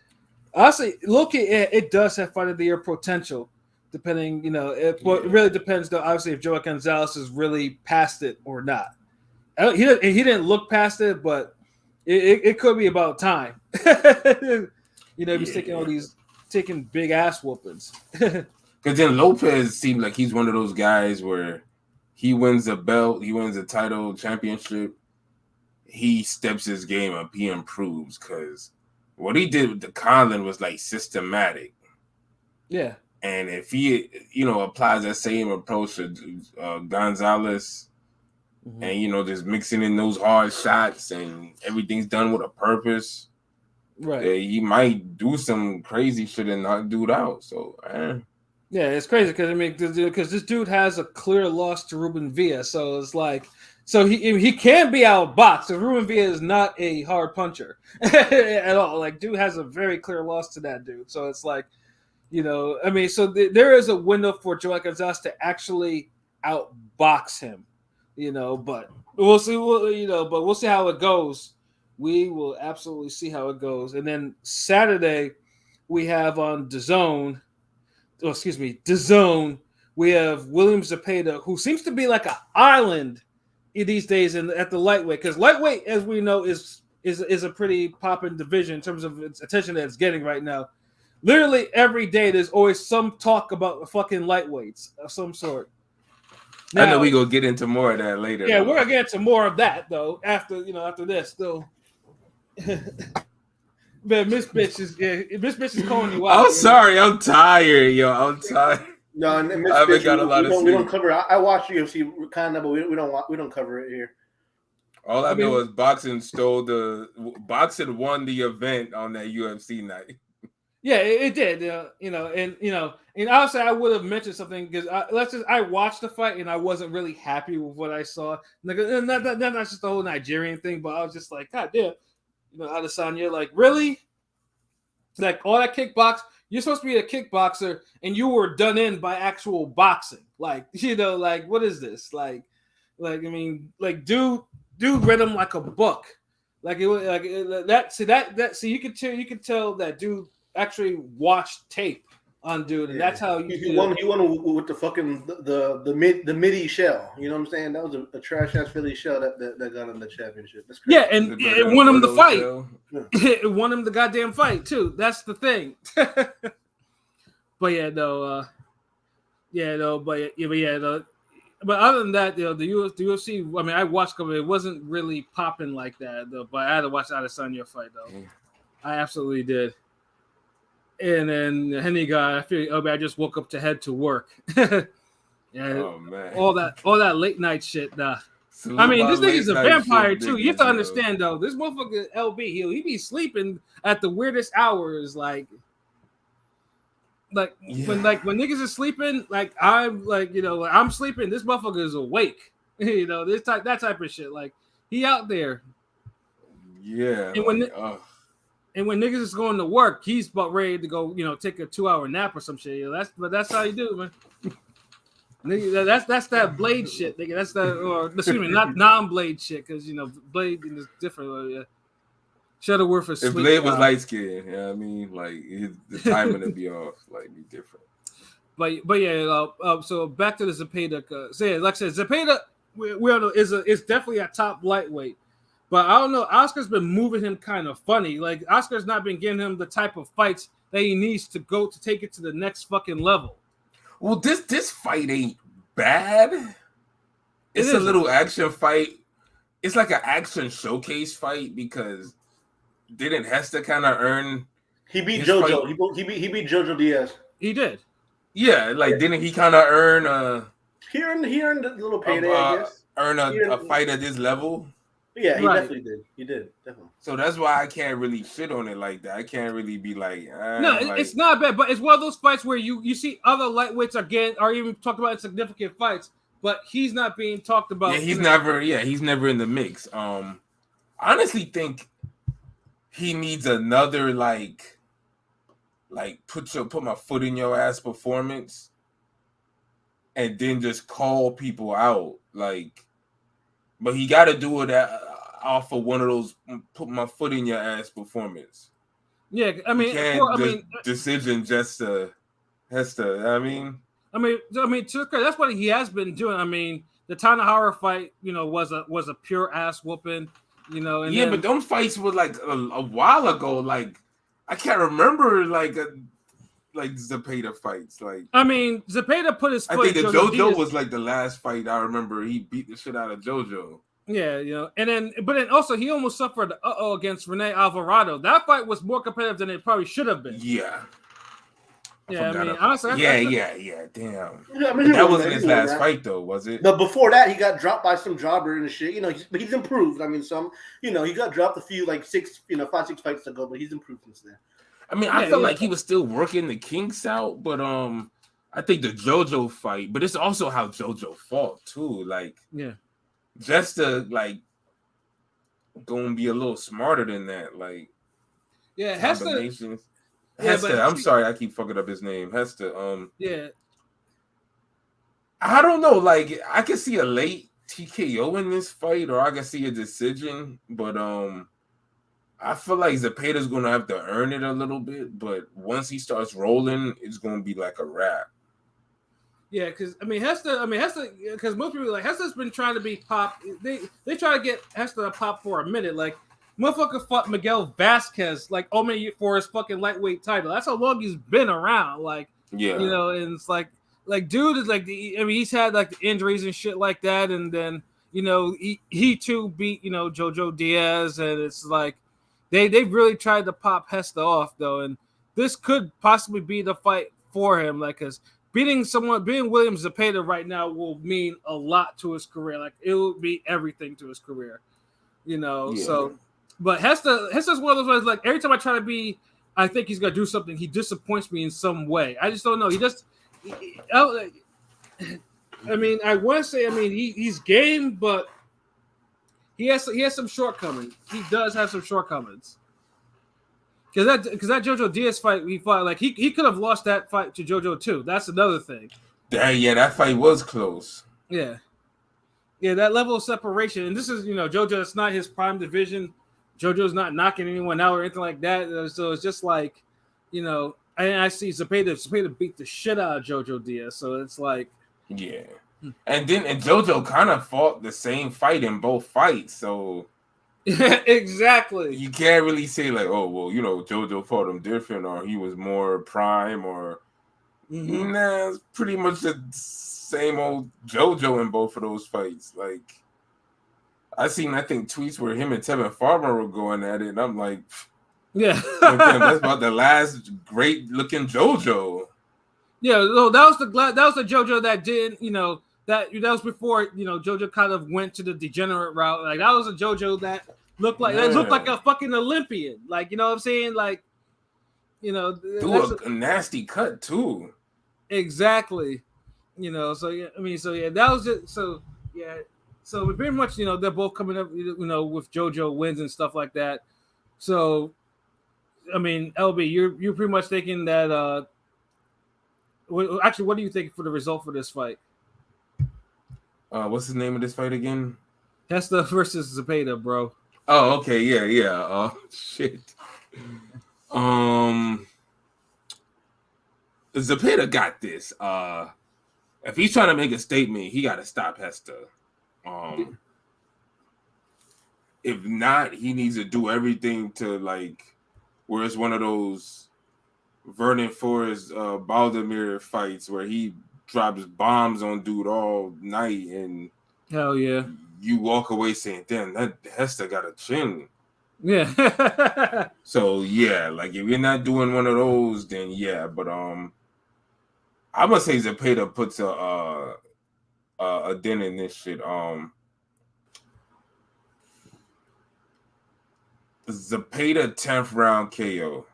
honestly, look, it does have fight of the year potential. Depending, it really depends, though, obviously, if Joet Gonzalez is really past it or not. He didn't look past it, but it could be about time. He's taking big ass whoopings. Because then Lopez seemed like he's one of those guys where he wins a belt, he wins a title, championship, he steps his game up, he improves. Because what he did with the Conlon was like systematic. Yeah. And if he, applies that same approach to Gonzalez, and just mixing in those hard shots and everything's done with a purpose, right? He might do some crazy shit and not do it out. So, yeah, it's crazy because this dude has a clear loss to Ruben Villas, so it's like, so he can be outboxed. So Ruben Villas is not a hard puncher at all. Like, dude has a very clear loss to that dude. So it's like. So there is a window for Joet Gonzalez to actually outbox him, but we'll see. But we'll see how it goes. We will absolutely see how it goes. And then Saturday, we have on DAZN, we have William Zepeda, who seems to be like an island these days at the lightweight, because lightweight, as we know, is a pretty popping division in terms of its attention that it's getting right now. Literally every day, there's always some talk about fucking lightweights of some sort. Now, I know we gonna get into more of that later. Yeah, we're gonna get into more of that though after this though. Man, Miss Bitch is calling you out. I'm sorry, I'm tired, yo. I'm tired. No, and Miss Bitch, we don't cover. I watch UFC kind of, but we don't cover it here. All I know is boxing won the event on that UFC night. Yeah, it did. And obviously I would have mentioned something because I watched the fight and I wasn't really happy with what I saw. Like, not just the whole Nigerian thing, but I was just like, God damn, Adesanya, like really, like all that kickbox. You're supposed to be a kickboxer and you were done in by actual boxing. Like, like what is this? Like I mean, like dude read him like a book. Like it was like that. See you can tell that dude actually watched tape on dude, and that's how he won with the fucking the midi shell. You know what I'm saying? That was a trash ass Philly shell that got him the championship. That's crazy. Yeah, and it won him the fight. It won him the goddamn fight too. That's the thing. But other than that, the UFC. I mean, I watched it. It wasn't really popping like that though. But I had to watch Adesanya fight though. I absolutely did. And then Henny guy, I feel I just woke up to head to work. Oh man, all that late night shit. I mean, this nigga's a vampire too. You have to understand though. This motherfucker LB, he be sleeping at the weirdest hours. When niggas are sleeping, like I'm I'm sleeping. This motherfucker is awake. That type of shit. Like he out there. Yeah. And when niggas is going to work, he's about ready to go, take a 2-hour nap or some shit. That's how you do, man. Nigga, that's that blade shit, nigga. That's not non-blade shit, because blade is different. Yeah. Shuttleworth is if Blade was light skinned, I mean, like the timing would be off, like be different. But yeah, so back to the Zepeda. Like I said, Zepeda, we all know is definitely a top lightweight. But I don't know. Oscar's been moving him kind of funny. Like Oscar's not been giving him the type of fights that he needs to take it to the next fucking level. Well, this fight ain't bad. It's a little action fight. It's like an action showcase fight because didn't Gesta kind of earn? He beat JoJo. He beat JoJo Diaz. He did. Yeah, didn't he kind of earn? He earned a little payday. I guess. Earn a fight at this level. Yeah, he definitely did. He did, definitely. So that's why I can't really shit on it like that. I can't really be like, no, it's not bad, but it's one of those fights where you see other lightweights are even talked about in significant fights, but he's not being talked about. Yeah, he's never in the mix. Honestly think he needs another like put my foot in your ass performance and then just call people out. Like, but he got to do it off of one of those put my foot in your ass performance. Yeah, I mean, decision just to Gesta. I mean, that's what he has been doing. I mean, the Tanahara fight, was a pure ass whooping, And but them fights were like a while ago. Like, I can't remember like Zepeda fights. Like, I mean, Zepeda put his foot. I think the JoJo was like the last fight I remember. He beat the shit out of JoJo. Yeah, but then also he almost suffered against Rene Alvarado. That fight was more competitive than it probably should have been. Yeah. I mean, honestly, damn. Yeah, I mean, that wasn't his last fight, though, was it? But before that, he got dropped by some jobber and shit. But he's improved. I mean, he got dropped a few 5, 6 fights ago, but he's improved since then. I mean, I felt like he was still working the kinks out, but I think the JoJo fight, but it's also how JoJo fought too. Like, just to gonna be a little smarter than that. Like, Gesta. Gesta, I'm sorry, I keep fucking up his name. Gesta. Yeah. I don't know. Like, I could see a late TKO in this fight, or I could see a decision, but I feel like Zepeda's gonna have to earn it a little bit. But once he starts rolling, it's gonna be like a wrap. Yeah, because Gesta, because most people Gesta's been trying to be pop. They try to get Gesta to pop for a minute. Like, motherfucker fought Miguel Vasquez for his fucking lightweight title. That's how long he's been around. Like, and it's like dude is he's had like the injuries and shit like that, and then he too beat Jojo Diaz, and it's like they really tried to pop Gesta off though, and this could possibly be the fight for him, because beating William Zepeda right now will mean a lot to his career. Like, it will be everything to his career, So, but Gesta's one of those ones. Like, every time I think he's gonna do something, he disappoints me in some way. I just don't know. I want to say, he's game, but he has some shortcomings. He does have some shortcomings. Because that Jojo Diaz fight we fought, like he could have lost that fight to Jojo too. That's another thing. That fight was close. Yeah, that level of separation, and this is Jojo. It's not his prime division. Jojo's not knocking anyone out or anything like that. So it's just like, and I see Zepeda beat the shit out of Jojo Diaz. So it's like, yeah, and Jojo kind of fought the same fight in both fights. So. Exactly. You can't really say like, oh well, Jojo fought him different, or he was more prime, or nah, it's pretty much the same old Jojo in both of those fights. Like, I think tweets where him and Tevin Farmer were going at it, and I'm like, yeah, that's about the last great looking Jojo. Yeah, no, that was the Jojo that did, that was before Jojo kind of went to the degenerate route. Like, that was a Jojo that looked like a fucking Olympian. Like, you know what I'm saying? Like, do a nasty cut too. Exactly. That was just so yeah. So pretty much, they're both coming up, with Jojo wins and stuff like that. So, LB, you're pretty much thinking that. Actually, what do you think for the result for this fight? What's the name of this fight again? Gesta versus Zepeda, bro. Oh, okay, yeah. Shit. Zepeda got this. If he's trying to make a statement, he got to stop Gesta. If not, he needs to do everything to where it's one of those Vernon Forrest, Baldomir fights where he drops bombs on dude all night, and hell yeah, you walk away saying, "Damn, that Gesta got a chin." Yeah. So yeah, if you're not doing one of those, then yeah. But I'm gonna say Zepeda puts a dent in this shit. Zepeda 10th round KO.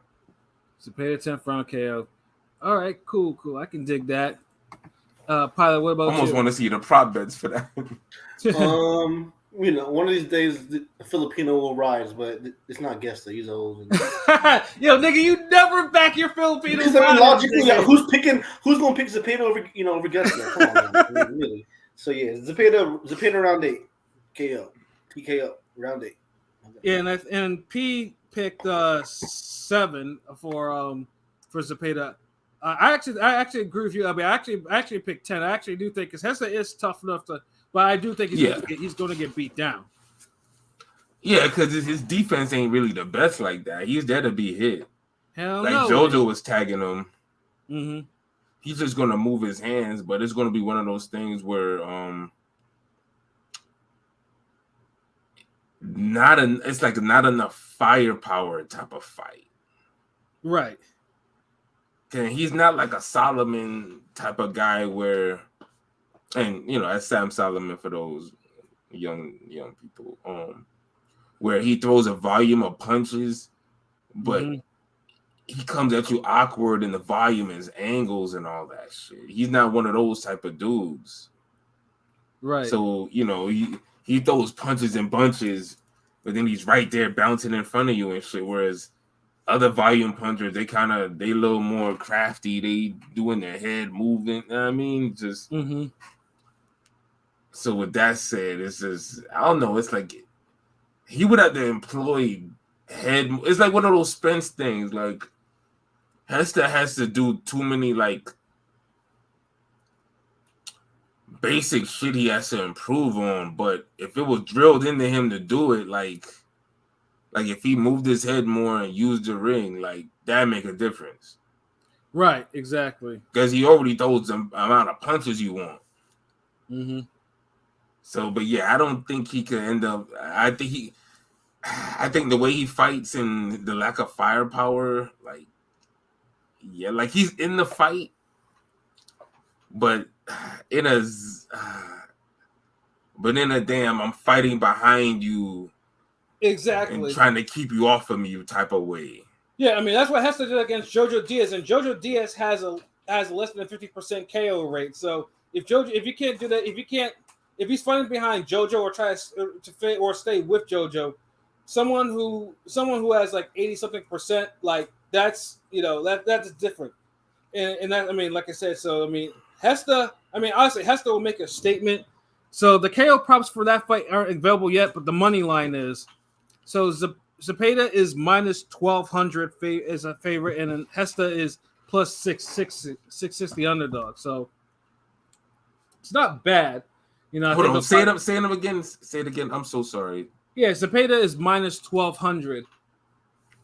Zepeda 10th round KO. All right, cool. I can dig that. Pilot, what about Almost you? want to see the prop bets for that. One of these days the Filipino will rise, but it's not Gesta. He's old. Yo, nigga, you never back your Filipino. Because I mean, logically, who's gonna pick Zepeda over Gesta? Come on, man. Really. So yeah, Zepeda round 8, KO, TKO round 8. Yeah, and P picked 7 for Zepeda. I actually agree with you. I mean, I actually picked 10. I actually do think because Gesta is tough enough to, but I do think he's going to get beat down. Yeah, because his defense ain't really the best like that. He's there to be hit. Hell like no. JoJo was tagging him. Mm-hmm. He's just going to move his hands, but it's going to be one of those things where it's like not enough firepower type of fight. Right. Okay, he's not like a Solomon type of guy where, and that's Sam Solomon for those young people, where he throws a volume of punches, but he comes at you awkward and the volume is angles and all that shit. He's not one of those type of dudes. Right. So, he throws punches and bunches, but then he's right there bouncing in front of you and shit. Whereas other volume punchers, they a little more crafty. They doing their head movement. You know what I mean? Just So with that said, it's just, I don't know. It's like he would have to employ head. It's like one of those Spence things. Like Gesta has to do too many like basic shit he has to improve on. But if it was drilled into him to do it, like if he moved his head more and used the ring, like that make a difference. Right, exactly. Because he already throws the amount of punches you want. Mm-hmm. So, but yeah, I don't think he could end up. I think the way he fights and the lack of firepower, like he's in the fight, but in a damn, I'm fighting behind you. Exactly. And trying to keep you off of me type of way. Yeah, I mean that's what Gesta did against JoJo Diaz, and JoJo Diaz has a less than a 50% KO rate. So if you can't do that, if he's fighting behind JoJo or tries to or stay with JoJo, someone who has like 80-something%, like that's that's different. And that, I mean, like I said, so I mean Gesta, honestly Gesta will make a statement. So the KO props for that fight aren't available yet, but the money line is. So Zepeda is minus 1,200 is a favorite, and then Gesta is plus 660 underdog. So it's not bad. Hold on, say it again. Say it again. I'm so sorry. Yeah, Zepeda is minus 1,200.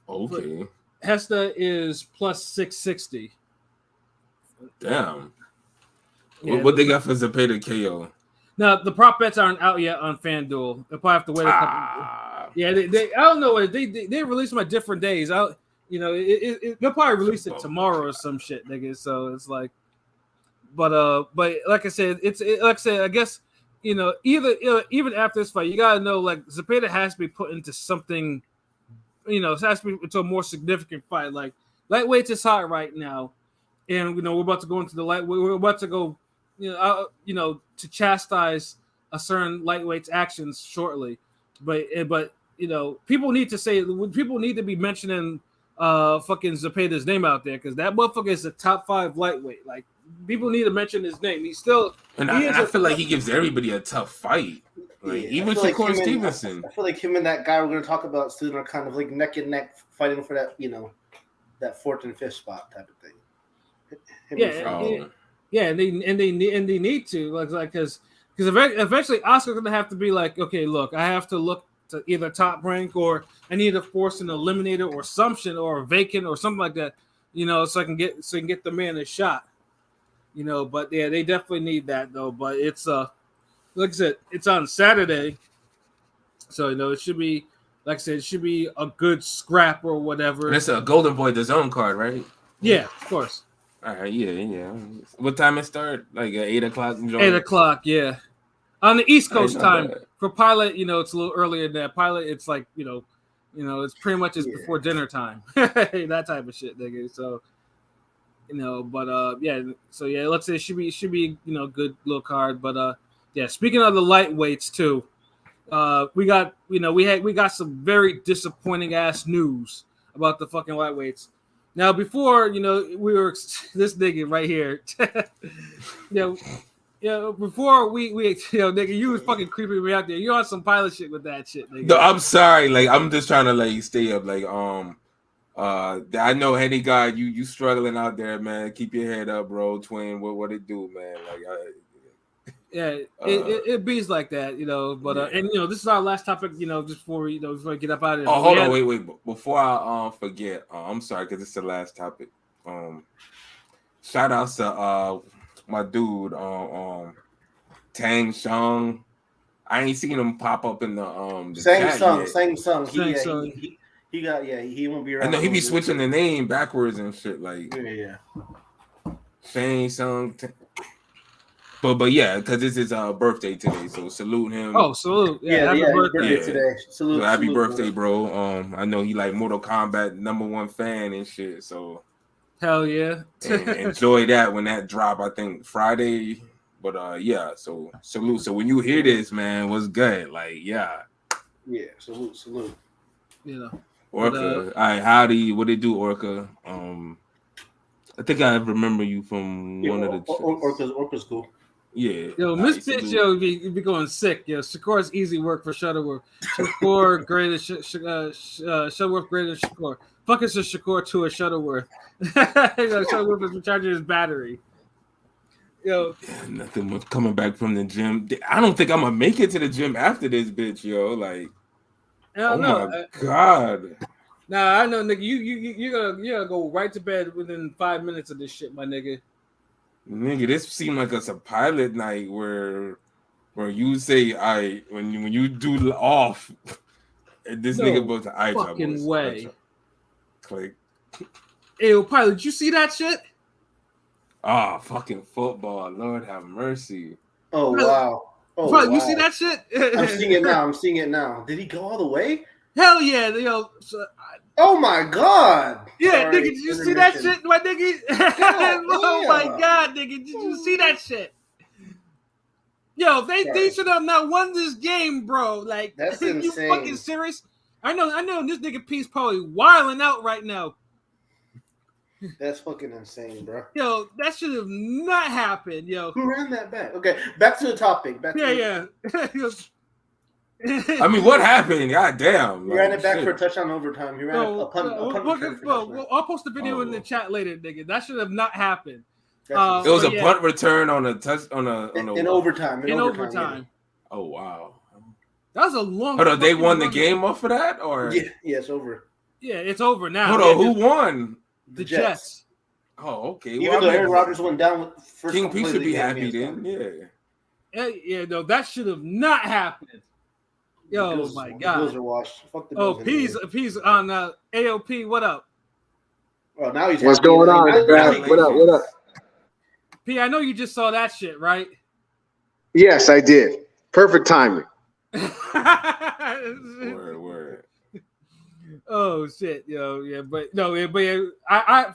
Okay. Gesta is plus 660. Damn. Yeah. What they got for Zepeda KO? Now the prop bets aren't out yet on FanDuel. They'll probably have to wait a couple. Yeah, they I don't know. They release them at different days. They'll probably release it tomorrow or some shit, nigga. So it's like, but like I said, I guess even after this fight, you gotta know like Zepeda has to be put into something, it has to be into a more significant fight. Like lightweights is hot right now, and we're about to go into the lightweight. We're about to go, to chastise a certain lightweight's actions shortly, but people need to be mentioning fucking Zepeda's name out there because that motherfucker is a top 5 lightweight. Like people need to mention his name. He's still, I feel like he gives everybody a tough fight. Like even Shakur Stevenson. I feel like him and that guy we're going to talk about soon are kind of like neck and neck fighting for that, that 4th and 5th spot type of thing. Yeah, and they need to because eventually Oscar's gonna have to be like, okay, look, I have to look to either top rank or I need to force an eliminator or something or a vacant or something like that, so I can get the man a shot, But yeah, they definitely need that though. But it's like I said, it's on Saturday, so it should be, like I said, it should be a good scrap or whatever. And it's a Golden Boy DAZN card, right? Yeah, of course. All right, yeah. What time it start? Like at 8 o'clock? 8 o'clock, yeah. On the East Coast time. For Pilot, it's a little earlier than that. Pilot, it's like, You know, it's pretty much before dinner time. That type of shit, nigga. So, you know, but yeah. So yeah, let's say it should be good little card. But yeah. Speaking of the lightweights too, we got some very disappointing ass news about the fucking lightweights. Now, before we were this nigga right here, before we nigga, you was fucking creeping me out there. You on some pilot shit with that shit, nigga. No, I'm sorry. Like, I'm just trying to like stay up. Like, I know any guy you struggling out there, man. Keep your head up, bro. Twin, what it do, man? Like, it bees like that, But and this is our last topic, just before we get up out of here. Oh, hold on, wait. Before I forget, I'm sorry because it's the last topic. Shout outs to my dude, Tang Shang. I ain't seen him pop up in the Sang Sung. He got he won't be around. I know he be switching the name backwards and shit like Sang Sung. But yeah, because it's his birthday today, so salute him. Oh, salute! Happy birthday today. Salute, so happy birthday, bro. I know he like Mortal Kombat #1 fan and shit. So hell yeah, enjoy that when that drop. I think Friday. But yeah, so salute. So when you hear this, man, what's good? Like salute. Orca. All right, howdy. What it do, Orca? I think I remember you from one of the. Orca's cool. Yeah. Miss Bitch, be going sick. Shakur's easy work for Shuttleworth. Shakur greater Shuttleworth greater than Shakur. Fuck is a Shakur to a Shuttleworth. Shuttleworth is recharging his battery. Nothing was coming back from the gym. I don't think I'm gonna make it to the gym after this, bitch. Like, my god. Nah, I know, nigga. You're gonna go right to bed within 5 minutes of this shit, my nigga. Nigga, this seemed like it's a pilot night where you say when you do off, and this nigga goes to eye fucking way. Click. Hey, pilot, did you see that shit? Ah, fucking football. Lord have mercy. Oh wow. Oh, pilot, you see that shit? I'm seeing it now. Did he go all the way? Hell yeah, oh my god! Yeah, nigga, did you see that shit, my nigga? Oh my god, nigga, did you see that shit? Yo, they should have not won this game, bro. Like, that's you insane. Fucking serious? I know. This nigga P's probably wilding out right now. That's fucking insane, bro. Yo, that should have not happened, yo. Who ran that back? Okay, back to the topic. Yeah. I mean, what happened? God damn. He ran it back for a touchdown overtime. He ran a punt I'll post the video in the chat later, nigga. That should have not happened. It was a punt return on a touch in overtime. In overtime. Yeah. Oh wow. That was a long. Hold on, they won the game off of that, or yeah, it's over. Yeah, it's over now. Hold on, who won? The Jets. Oh, okay. Even though Aaron Rodgers went down with first. King P should be happy then. Yeah. Yeah, no, that should have not happened. Yo, my God. The Bills are washed. Fuck the Bills. Oh, P's on AOP. What up? Oh, now he's what's going on? What up? P, I know you just saw that shit, right? Yes, I did. Perfect timing. Word. Oh shit, yeah, but I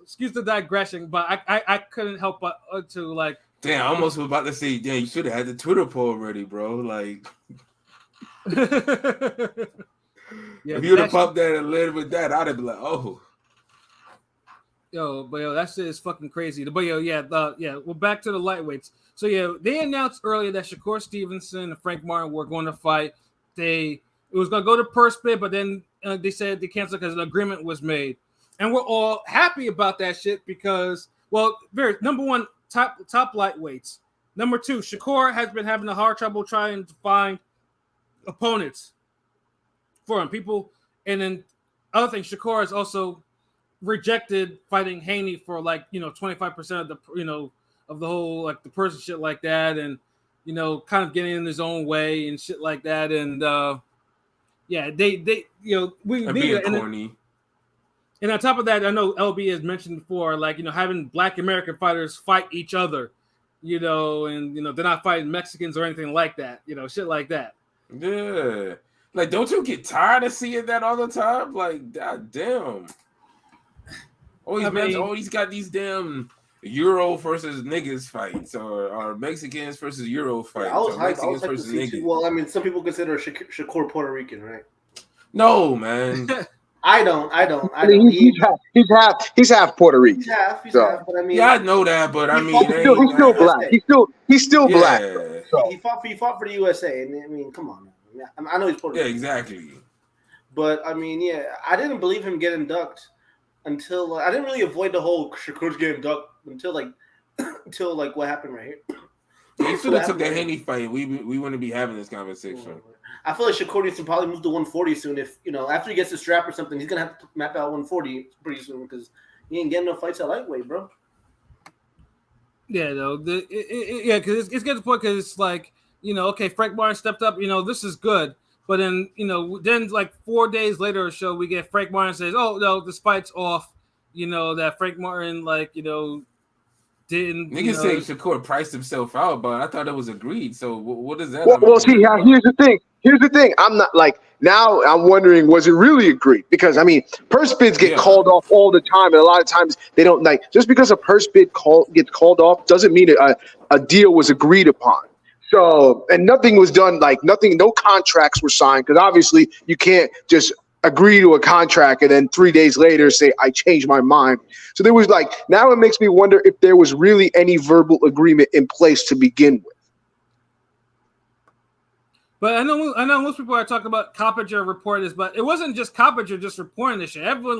excuse the digression, but I couldn't help but to like. Damn, I almost was about to say, damn, you should have had the Twitter poll ready, bro. Like, if you would have popped that and led with that, I'd have been like, oh. That shit is fucking crazy. But well, back to the lightweights. So they announced earlier that Shakur Stevenson and Frank Martin were going to fight. It was going to go to purse bid, but then they said they canceled because an agreement was made, and we're all happy about that shit because, well, number one, top lightweights. Number two, Shakur has been having a hard trouble trying to find opponents for him. And then other thing, Shakur has also rejected fighting Haney for 25% of the of the whole the person shit like that, and kind of getting in his own way and shit like that, and we need it. Corny. And on top of that, I know LB has mentioned before, having Black American fighters fight each other, and they're not fighting Mexicans or anything like that, shit like that. Yeah. Like, don't you get tired of seeing that all the time? Like, god damn. Always got these damn Euro versus niggas fights or Mexicans versus Euro fights. Yeah, I was Mexicans hyped versus to see niggas. too. Well, I mean, some people consider Shakur Puerto Rican, right? No, man. I don't. He's half Puerto Rican. He's half, but I mean, yeah, I know that, but I mean, he's still black. He's still black. So. He fought for the USA, and I mean, come on. I know he's Puerto Rican. Yeah, exactly. But I mean, yeah, I didn't believe him getting ducked until I didn't really avoid the whole Shakur's getting ducked until what happened right here. You should have took the Haney fight. We wouldn't be having this conversation. I feel like Shakur needs to probably move to 140 soon. If after he gets his strap or something, he's gonna have to map out 140 pretty soon because he ain't getting no fights at lightweight, bro. Yeah, though. Because it's getting to the point because it's like, okay, Frank Martin stepped up. This is good. But then, then like 4 days later or so, we get Frank Martin says, "Oh no, this fight's off." That Frank Martin didn't. Niggas say Shakur priced himself out, but I thought it was agreed. So what is that? Well, see, here's the thing. I'm not like now. I'm wondering, was it really agreed? Because I mean, purse bids get called off all the time, and a lot of times they don't like. Just because a purse bid gets called off doesn't mean a deal was agreed upon. So, and nothing was done, no contracts were signed, because obviously you can't just agree to a contract and then 3 days later say, I changed my mind. So there was now it makes me wonder if there was really any verbal agreement in place to begin with. But I know most people are talking about Coppinger reporting this, but it wasn't just Coppinger just reporting this shit. Everyone,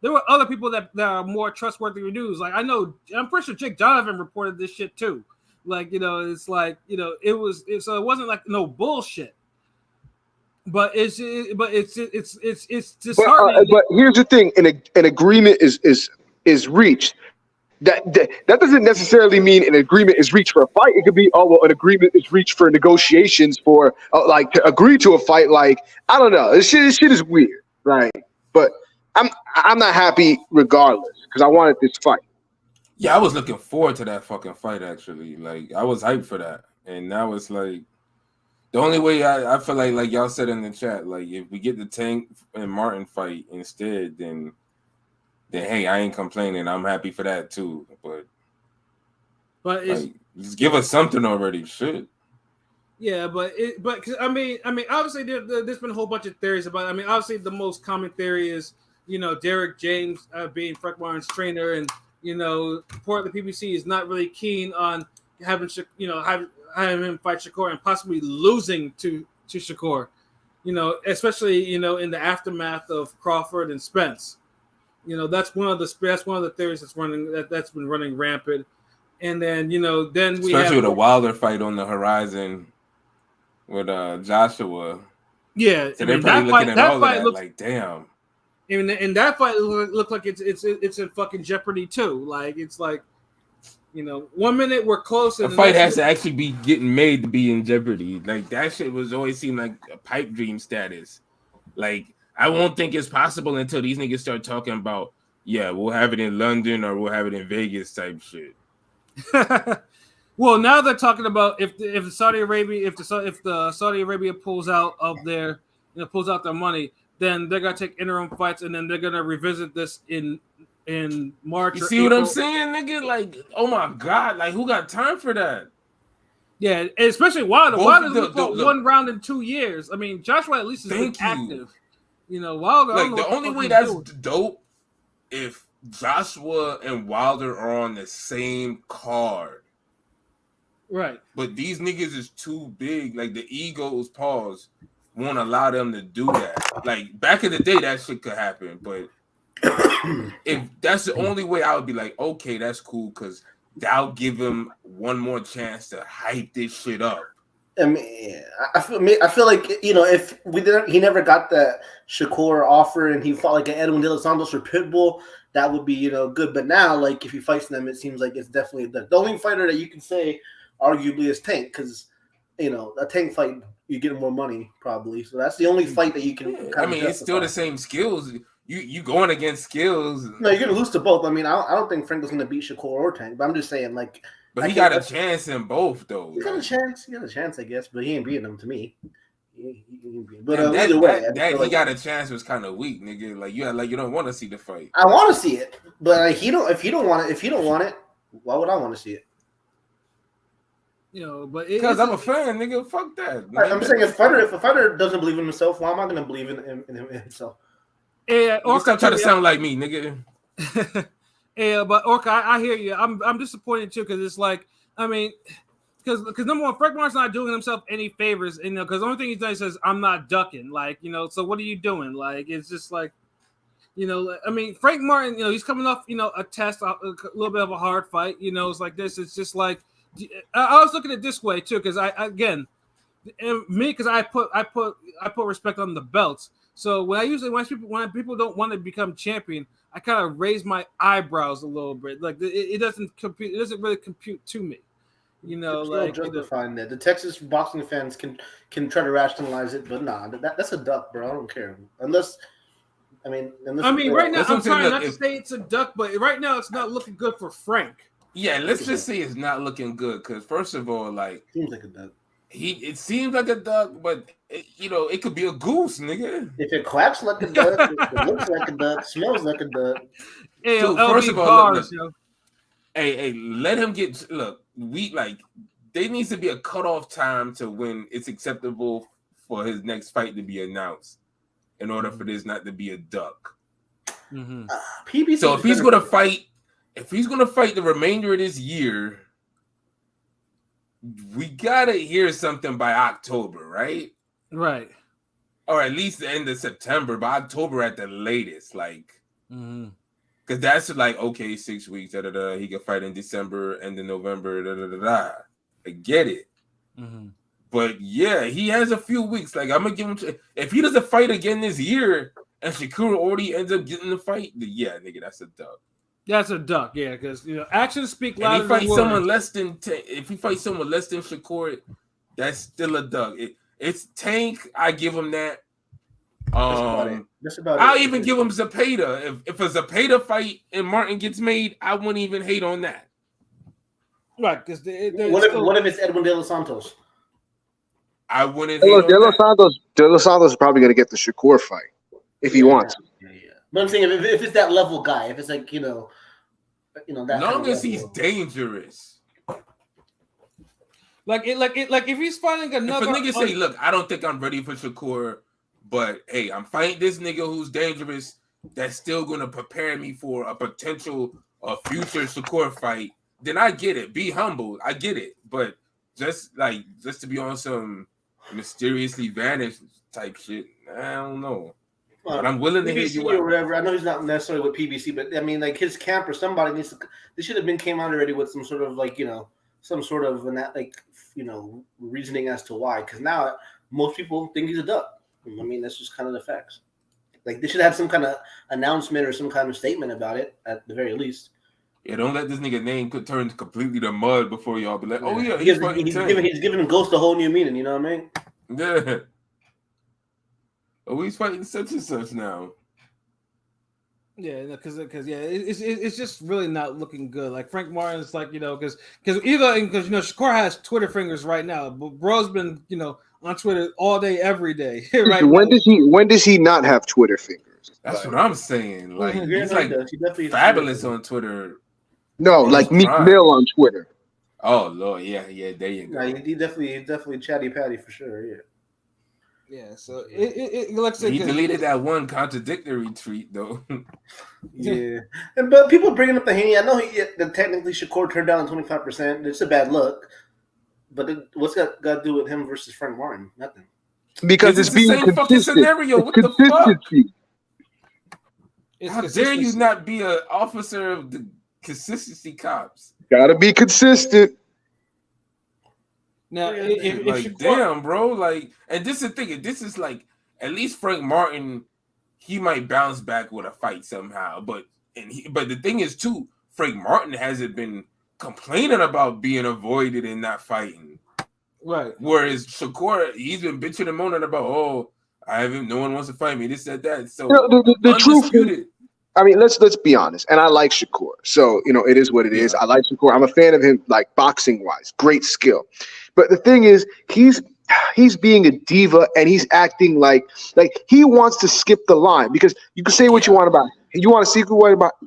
there were other people that are more trustworthy news. I'm pretty sure Jake Donovan reported this shit too. It's so it wasn't no bullshit. But it's disheartening. But here's the thing: an agreement is reached. That doesn't necessarily mean an agreement is reached for a fight. It could be, an agreement is reached for negotiations for to agree to a fight. I don't know. This shit is weird, right? But I'm not happy regardless because I wanted this fight. Yeah, I was looking forward to that fucking fight, actually. I was hyped for that. And now it's the only way I feel like y'all said in the chat, if we get the Tank and Martin fight instead, then hey, I ain't complaining. I'm happy for that too. But just give us something already. Shit. Yeah, but I mean, obviously there's been a whole bunch of theories about it. I mean, obviously the most common theory is, Derek James being Frank Martin's trainer and report the PBC is not really keen on having him fight Shakur and possibly losing to Shakur, especially in the aftermath of Crawford and Spence. That's one of the theories that's been running rampant. And then then we especially with a Wilder fight on the horizon with Joshua. Yeah, so they're probably looking at all of that damn. And that fight looked like it's in fucking jeopardy too. 1 minute we're close. The fight has to actually be getting made to be in jeopardy. That shit was always seemed like a pipe dream status. I won't think it's possible until these niggas start talking about, we'll have it in London or we'll have it in Vegas type shit. Well, now they're talking about if the Saudi Arabia pulls out of their pulls out their money, then they're gonna take interim fights and then they're gonna revisit this in March. You see what I'm saying, nigga? Oh my god, who got time for that? Yeah, especially Wilder. Wilder's fought 1 round in 2 years. I mean, Joshua at least is been active. Wilder. The only way that's dope if Joshua and Wilder are on the same card. Right. But these niggas is too big. The egos won't allow them to do that. Back in the day, that shit could happen. But if that's the only way, I would be okay, that's cool, because that'll give him one more chance to hype this shit up. I mean, I feel like if he never got that Shakur offer and he fought like an Edwin De Los Santos or Pitbull, that would be good. But now, if he fights them, it seems like it's definitely the only fighter that you can say arguably is Tank, because a Tank fight you get more money probably. So that's the only fight that you can. It's still the same skills. You going against skills. No, you're gonna lose to both. I mean, I don't think Frank was gonna beat Shakur or Tank, but I'm just saying But he got a chance in both, though. He got a chance. I guess, but he ain't beating them to me. But either way, that he got a chance was kind of weak, nigga. Like you don't want to see the fight. I want to see it, but if you don't want it, why would I want to see it? But because I'm a fan, nigga. Fuck that. I'm saying if a fighter doesn't believe in himself, why am I going to believe in himself? Yeah, stop trying to sound like me, nigga. Yeah, but Orca, I hear you. I'm disappointed too because it's like, I mean, because number one, Frank Martin's not doing himself any favors, because the only thing he's done is says I'm not ducking, like, so what are you doing? Like, it's just like, I mean, Frank Martin, he's coming off, a test, a little bit of a hard fight, it's like this. It's just like, I was looking at it this way too, because because I put respect on the belts. So when people don't want to become champion, I kind of raise my eyebrows a little bit. Like it doesn't compute. It doesn't really compute to me. Justifying that. The Texas boxing fans can try to rationalize it, but nah, that's a duck, bro. I don't care unless. I mean, right now I'm trying not to say it's a duck, but right now it's not looking good for Frank. Yeah, let's just say it's not looking good because first of all, like seems like a duck. It seems like a duck, but it could be a goose, nigga. If it quacks like a duck, it looks like a duck, smells like a duck. Hey, so first of all, look, hey, let him get. Look, there needs to be a cutoff time to when it's acceptable for his next fight to be announced, in order for this not to be a duck. Mm-hmm. PBC. So if he's gonna fight the remainder of this year, we gotta hear something by October, right? Right. Or at least the end of September, by October at the latest, like, because that's like, okay, 6 weeks, he can fight in December, end of November, I get it. Mm-hmm. But yeah, he has a few weeks. Like, I'm gonna give him. If he doesn't fight again this year, and Shakur already ends up getting the fight, then yeah, nigga, that's a duck. That's a duck, yeah, because actions speak louder than words. If he fights someone less than Shakur, that's still a duck. It's Tank. I give him that. That's about I'll even give him Zepeda. If a Zepeda fight and Martin gets made, I wouldn't even hate on that. Right, because what if it's Edwin De Los Santos? I wouldn't. De Los Santos is probably going to get the Shakur fight if he wants. Yeah. But I'm saying if it's that level guy, if it's like that. Long as he's dangerous. Like if he's fighting another. If a nigga say, "Look, I don't think I'm ready for Shakur, but hey, I'm fighting this nigga who's dangerous. That's still gonna prepare me for a potential future Shakur fight." Then I get it. Be humble. I get it. But just to be on some mysteriously vanished type shit, I don't know. But I'm willing to hear you out. Or whatever. I know he's not necessarily with PBC, but I mean, like his camp or somebody needs to. They should have came out already with some sort of reasoning as to why. Because now most people think he's a duck. I mean, that's just kind of the facts. Like they should have some kind of announcement or some kind of statement about it at the very least. Yeah, don't let this nigga name turn completely to mud before y'all be like, oh yeah, he's giving Ghost a whole new meaning. You know what I mean? Yeah. Oh, he's fighting such and such now. Yeah, because it's just really not looking good. Like Frank Martin's like because Shakur has Twitter fingers right now, but bro's been on Twitter all day every day. Right? When does he not have Twitter fingers? That's what I'm saying. Like he's like fabulous on Twitter. No, like Meek Mill on Twitter. Oh Lord, yeah, there you go. Nah, he's definitely chatty patty for sure. Yeah. Yeah, so it looks like he deleted that one contradictory tweet though. Yeah, but people bringing up the Haney. I know that technically Shakur turned down 25%. It's a bad look, but what's that got to do with him versus Frank Martin? Nothing. Because it's being the same fucking scenario. What the fuck? How dare you not be an officer of the consistency cops? Gotta be consistent. Now, if damn, bro, like, and this is the thing. This is like, at least Frank Martin, he might bounce back with a fight somehow. But the thing is, too, Frank Martin hasn't been complaining about being avoided and not fighting. Right. Whereas Shakur, he's been bitching and moaning about, no one wants to fight me. This, that. So the truth is, I mean, let's be honest. And I like Shakur, so it is what it is. I like Shakur. I'm a fan of him, like boxing wise, great skill. But the thing is, he's he's being a diva and he's acting like he wants to skip the line, because you can say what you want about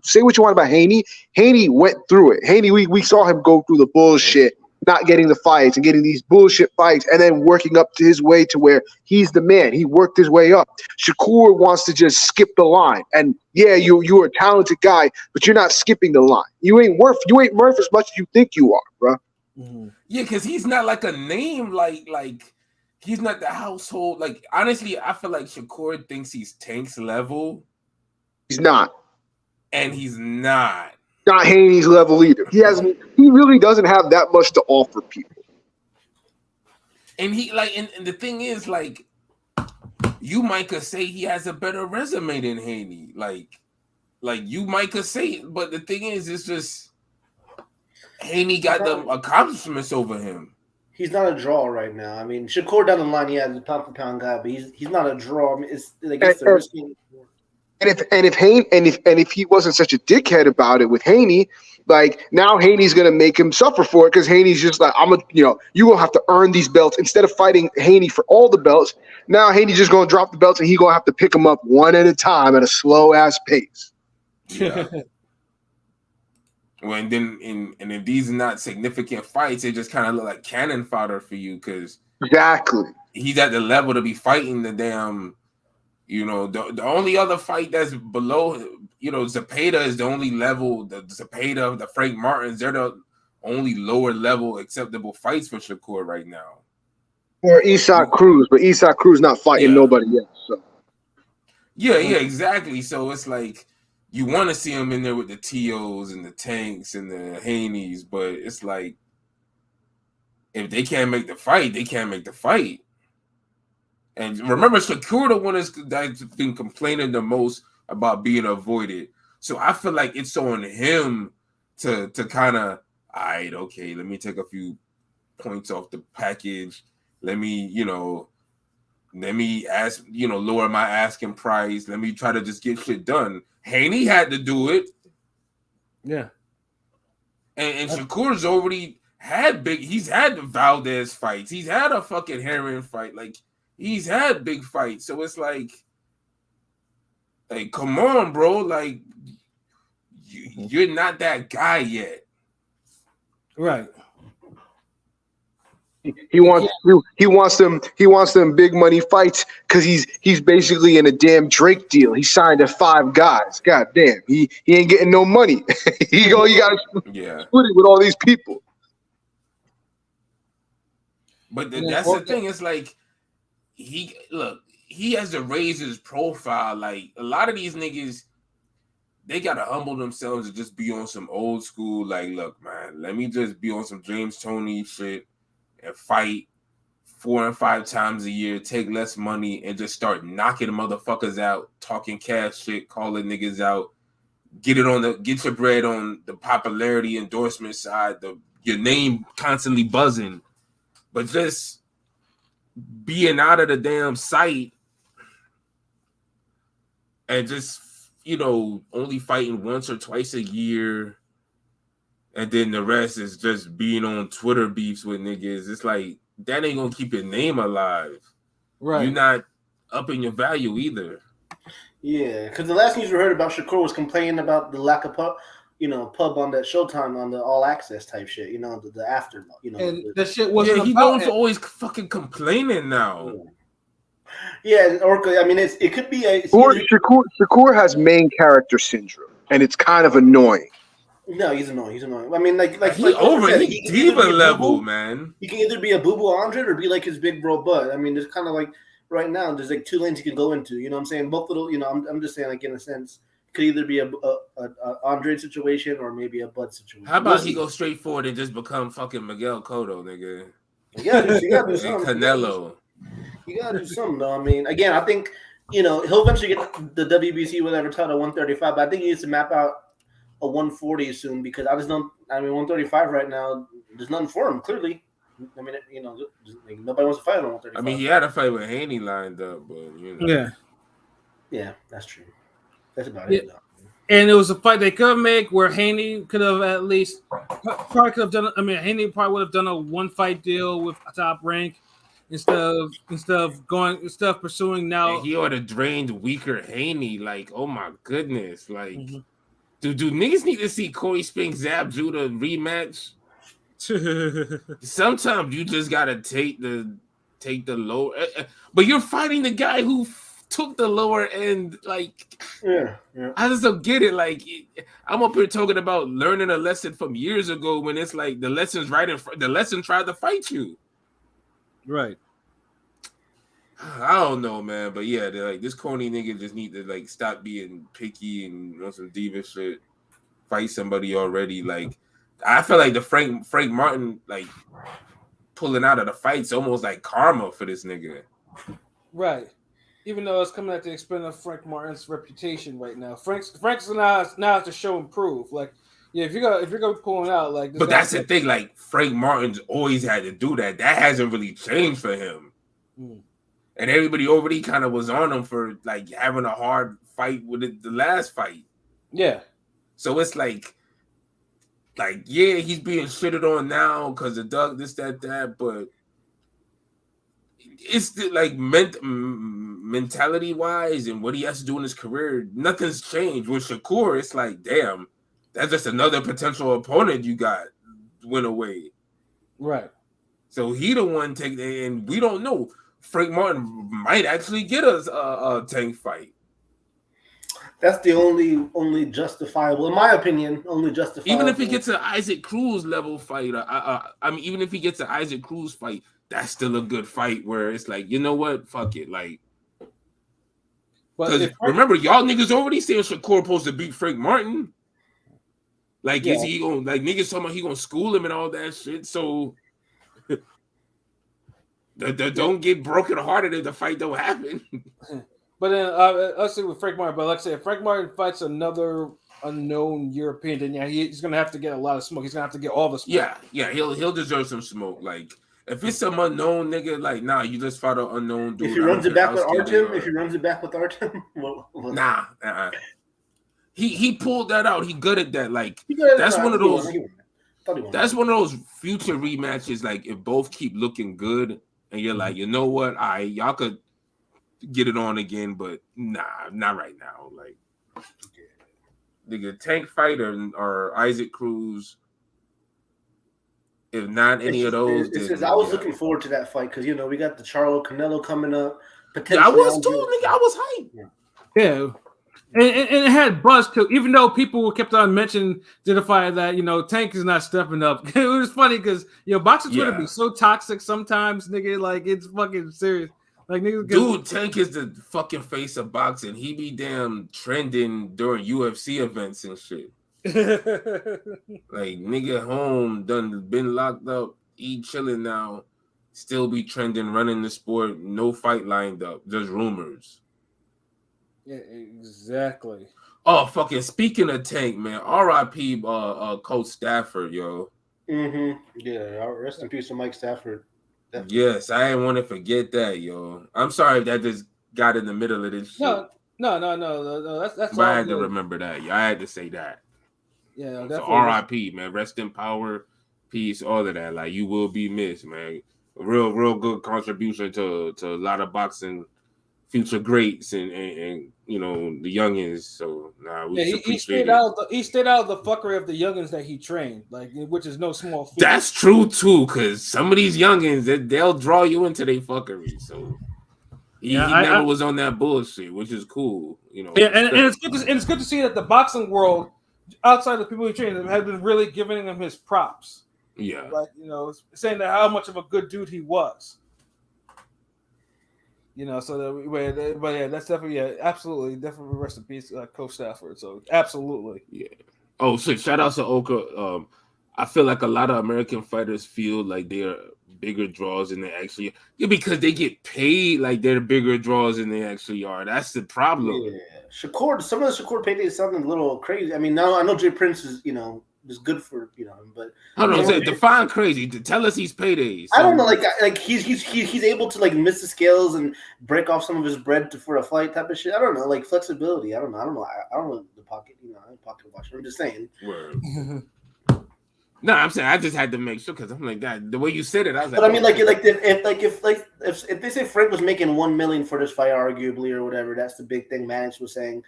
say what you want about Haney. Haney went through it. Haney, we saw him go through the bullshit, not getting the fights and getting these bullshit fights, and then working up to his way to where he's the man. He worked his way up. Shakur wants to just skip the line, and yeah, you're a talented guy, but you're not skipping the line. You ain't worth as much as you think you are, bro. Mm-hmm. Yeah, because he's not like a name, like he's not the household. Like, honestly, I feel like Shakur thinks he's Tank's level. He's not, and he's not Haney's level either. He really doesn't have that much to offer people. And he and the thing is, like, you might could say he has a better resume than Haney. Like you might could say, but the thing is, it's just Haney got the accomplishments over him. He's not a draw right now. I mean, Shakur down the line, yeah, the pound for pound guy, but he's not a draw. I mean, it's like it's the risking. And if he wasn't such a dickhead about it with Haney, like, now Haney's gonna make him suffer for it, because Haney's just like, you gonna have to earn these belts instead of fighting Haney for all the belts. Now Haney's just gonna drop the belts and he gonna have to pick them up one at a time at a slow ass pace. Yeah. Well, and then if these are not significant fights, it just kind of look like cannon fodder for you, because exactly he's at the level to be fighting the damn. The only other fight that's below, Zepeda is the only level. The Zepeda, the Frank Martins, they're the only lower level acceptable fights for Shakur right now. Or Isak Cruz, but Isak Cruz not fighting nobody yet. So. Yeah, exactly. So it's like you want to see him in there with the TOs and the Tanks and the Haneys, but it's like if they can't make the fight, they can't make the fight. And remember, Shakur, the one that's been complaining the most about being avoided. So I feel like it's on him to kind of, all right, okay, let me take a few points off the package. Let me ask, lower my asking price. Let me try to just get shit done. Haney had to do it. Yeah. And Shakur's already he's had the Valdez fights. He's had a fucking Heron fight. Like, he's had big fights. So it's like, come on, bro. Like, you're not that guy yet. Right. He wants them big money fights, because he's basically in a damn Drake deal. He signed to 5 guys. God damn. He ain't getting no money. he got to split it with all these people. But that's the thing. It's like, he has to raise his profile. Like, a lot of these niggas, they gotta humble themselves and just be on some old school. Like, look, man, let me just be on some James Toney shit and fight 4 and 5 times a year, take less money, and just start knocking motherfuckers out, talking cash shit, calling niggas out. Get your bread on the popularity endorsement side, your name constantly buzzing, but just being out of the damn sight and just, only fighting once or twice a year, and then the rest is just being on Twitter beefs with niggas. It's like, that ain't gonna keep your name alive. Right. You're not upping your value either. Yeah, because the last news we heard about Shakur was complaining about the lack of pub on that Showtime on the All Access type shit, the after, And that shit wasn't. Yeah, he's known for always fucking complaining now. Yeah, or I mean, it could be a. Shakur has main character syndrome, and it's kind of annoying. No, he's annoying. I mean, like he's diva level, man. He can either be a boo-boo Andre or be like his big bro Bud. I mean, there's kind of like right now, there's like 2 lanes you can go into. You know what I'm saying? Both little, I'm just saying, like, in a sense, it could either be a Andre situation or maybe a Bud situation. How about he go straight forward and just become fucking Miguel Cotto, nigga? You gotta do something. Canelo. You gotta do something, though. I mean, again, I think, he'll eventually get the WBC whatever title 135, but I think he needs to map out a 140 soon, because 135 right now, there's nothing for him, clearly. I mean, nobody wants to fight on 135. I mean, he had a fight with Haney lined up, but Yeah, that's true. That's about it, though. And it was a fight they could make where Haney could have at least probably could have done. I mean, Haney probably would have done a 1-fight deal with Top Rank, instead of pursuing now. And he ought to drained weaker Haney. Like, oh my goodness. Like, Mm-hmm. do niggas need to see Corey Spink Zab Judah rematch? Sometimes you just gotta take the lower, but you're fighting the guy who took the lower end. Like, yeah. I just don't get it. Like, I'm up here talking about learning a lesson from years ago when it's like the lesson's right in front. The lesson tried to fight you. Right. I don't know, man, but yeah, like this corny nigga just need to like stop being picky and on some diva shit. Fight somebody already. Like, I feel like the Frank Martin like pulling out of the fight's almost like karma for this nigga. Right. Even though it's coming at the expense of Frank Martin's reputation right now. Frank's now has to show and prove. Like, yeah, if you're gonna be pulling out like this. But that's the thing. Like, Frank Martin's always had to do that. That hasn't really changed for him. And everybody already kind of was on him for like having a hard fight with the last fight. Yeah. So it's like yeah, he's being shitted on now because of Doug, this, that, but it's the, like mentality wise and what he has to do in his career, nothing's changed. With Shakur, it's like, damn, that's just another potential opponent you got went away. Right. So he the one take, and we don't know. Frank Martin might actually get us a Tank fight. That's the only justifiable, in my opinion, only justifiable. Even if he gets an Isaac Cruz level fight, I mean, even if he gets an Isaac Cruz fight, that's still a good fight where it's like, you know what, fuck it, like. Because remember, y'all niggas already saying Shakur supposed to beat Frank Martin. Like, is he gonna like niggas talking about he gonna school him and all that shit? So. Don't get broken hearted if the fight don't happen. But then let's see with Frank Martin. But like I said, if Frank Martin fights another unknown European, then yeah, he's gonna have to get a lot of smoke. He's gonna have to get all the smoke. Yeah, he'll deserve some smoke. Like, if it's some unknown nigga, like, nah, you just fought an unknown dude. If he runs it back with Artem, nah. He pulled that out. He good at that. Like, that's one of those future rematches. Like, if both keep looking good. And you're like, you know what? Y'all could get it on again, but nah, not right now. Like, nigga, Tank fight or Isaac Cruz. If not any of those, I was looking forward to that fight because we got the Charlo Canelo coming up. Yeah, I was too, nigga. I was hyped. Yeah. And it had buzz too, even though people kept on mentioning to the fight that Tank is not stepping up. It was funny because boxing Twitter be so toxic sometimes, nigga. Like, it's fucking serious. Like, nigga, dude, Tank is the fucking face of boxing. He be damn trending during UFC events and shit. Like, nigga home done been locked up, chilling now, still be trending, running the sport, no fight lined up, just rumors. Yeah, exactly. Oh, fucking speaking of Tank, man, R.I.P. Coach Stafford, yo. Mm-hmm. Yeah, rest in peace to Mike Stafford. Definitely. Yes, I didn't want to forget that, yo. I'm sorry if that just got in the middle of this shit. No. That's but I had to remember that. Yo. I had to say that. Yeah, so R.I.P. man, rest in power, peace, all of that. Like, you will be missed, man. A real good contribution to a lot of boxing future greats and the youngins. So he stayed out of the fuckery of the youngins that he trained, like, which is no small feat. That's true too, because some of these youngins they'll draw you into their fuckery. So he never was on that bullshit, which is cool. Yeah, and it's good to see that the boxing world, outside of the people he trained, have been really giving him his props. Yeah, like saying that how much of a good dude he was. But yeah, that's definitely definitely rest in peace, Coach Stafford. So absolutely, yeah. Oh shit! Shout out to Oka. I feel like a lot of American fighters feel like they're bigger draws than they actually are. Because they get paid like they're bigger draws than they actually are. That's the problem. Yeah, Shakur. Some of the Shakur paydays sound a little crazy. I mean, now I know Jay Prince is is good for but I don't know. Define crazy. Tell us he's paydays. So. I don't know, like he's able to like miss the scales and break off some of his bread for a fight type of shit. I don't know, like flexibility. I don't know. I don't know the pocket. I'm pocket watcher. I'm just saying. Word. No, I'm saying I just had to make sure because I'm like that. The way you said it, I was like. But I mean, if they say Frank was making $1 million for this fight, arguably or whatever, that's the big thing. Mannix was saying,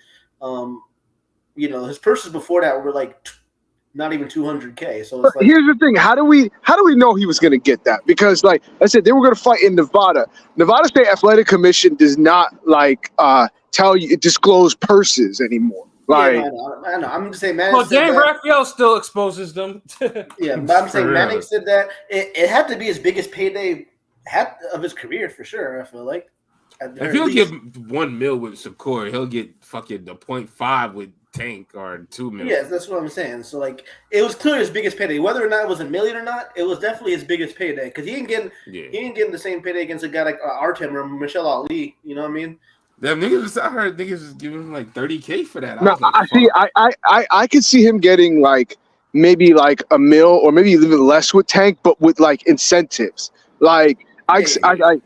his purses before that were like not even $200K. So it's like, here's the thing: how do we know he was going to get that? Because, like I said, they were going to fight in Nevada. Nevada State Athletic Commission does not disclose purses anymore. Like, I know. I'm just saying, Mannix. Well, Dan Raphael still exposes them. Yeah, but I'm saying Mannix said that it had to be his biggest payday of his career for sure. I feel like if he'll get $1 million with Shakur, he'll get fucking the 0.5 with Tank or $2 million. Yes, that's what I'm saying. So like, it was clearly his biggest payday. Whether or not it was $1 million or not, it was definitely his biggest payday because he ain't getting the same payday against a guy like Artem or Michelle Ali. You know what I mean? Them niggas, I heard niggas was giving him like $30K for that. No, I could see him getting like maybe like $1 million or maybe a little bit less with Tank, but with like incentives. Like because I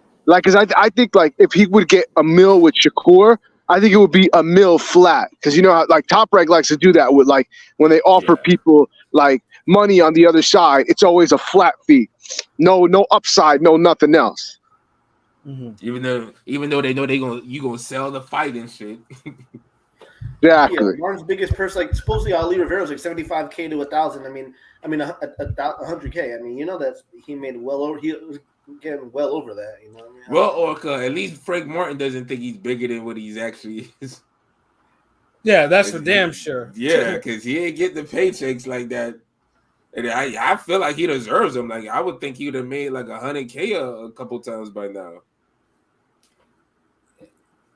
think like if he would get $1 million with Shakur, I think it would be $1 million flat because you know how like Top Rank likes to do that with like when they offer people like money on the other side, it's always a flat fee, no upside, no nothing else. Mm-hmm. Even though they know you gonna sell the fight and shit. Exactly. Yeah, Martin's biggest purse, like supposedly Ali Rivera's like $75K to $1,000. I mean $100K. I mean, you know that he made well over. He was getting well over that. You know what I mean? Well, or at least Frank Martin doesn't think he's bigger than what he's actually is. Yeah, that's for damn sure. Yeah, because he ain't getting the paychecks like that. And I feel like he deserves them. Like I would think he would have made like $100K a couple times by now.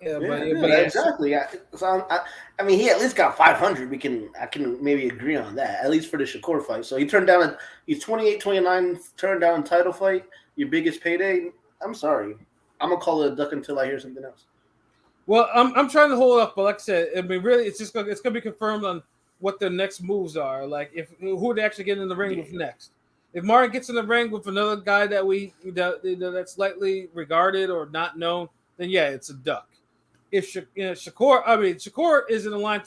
Yeah, exactly. I mean, he at least got 500. I can maybe agree on that. At least for the Shakur fight. So he's 28-29, turned down a title fight. Your biggest payday. I'm sorry. I'm gonna call it a duck until I hear something else. Well, I'm trying to hold up, but like I said, I mean, really, it's gonna be confirmed on what their next moves are. Like who they actually get in the ring with next. If Martin gets in the ring with another guy that's slightly regarded or not known, then yeah, it's a duck. If Shakur is in the line.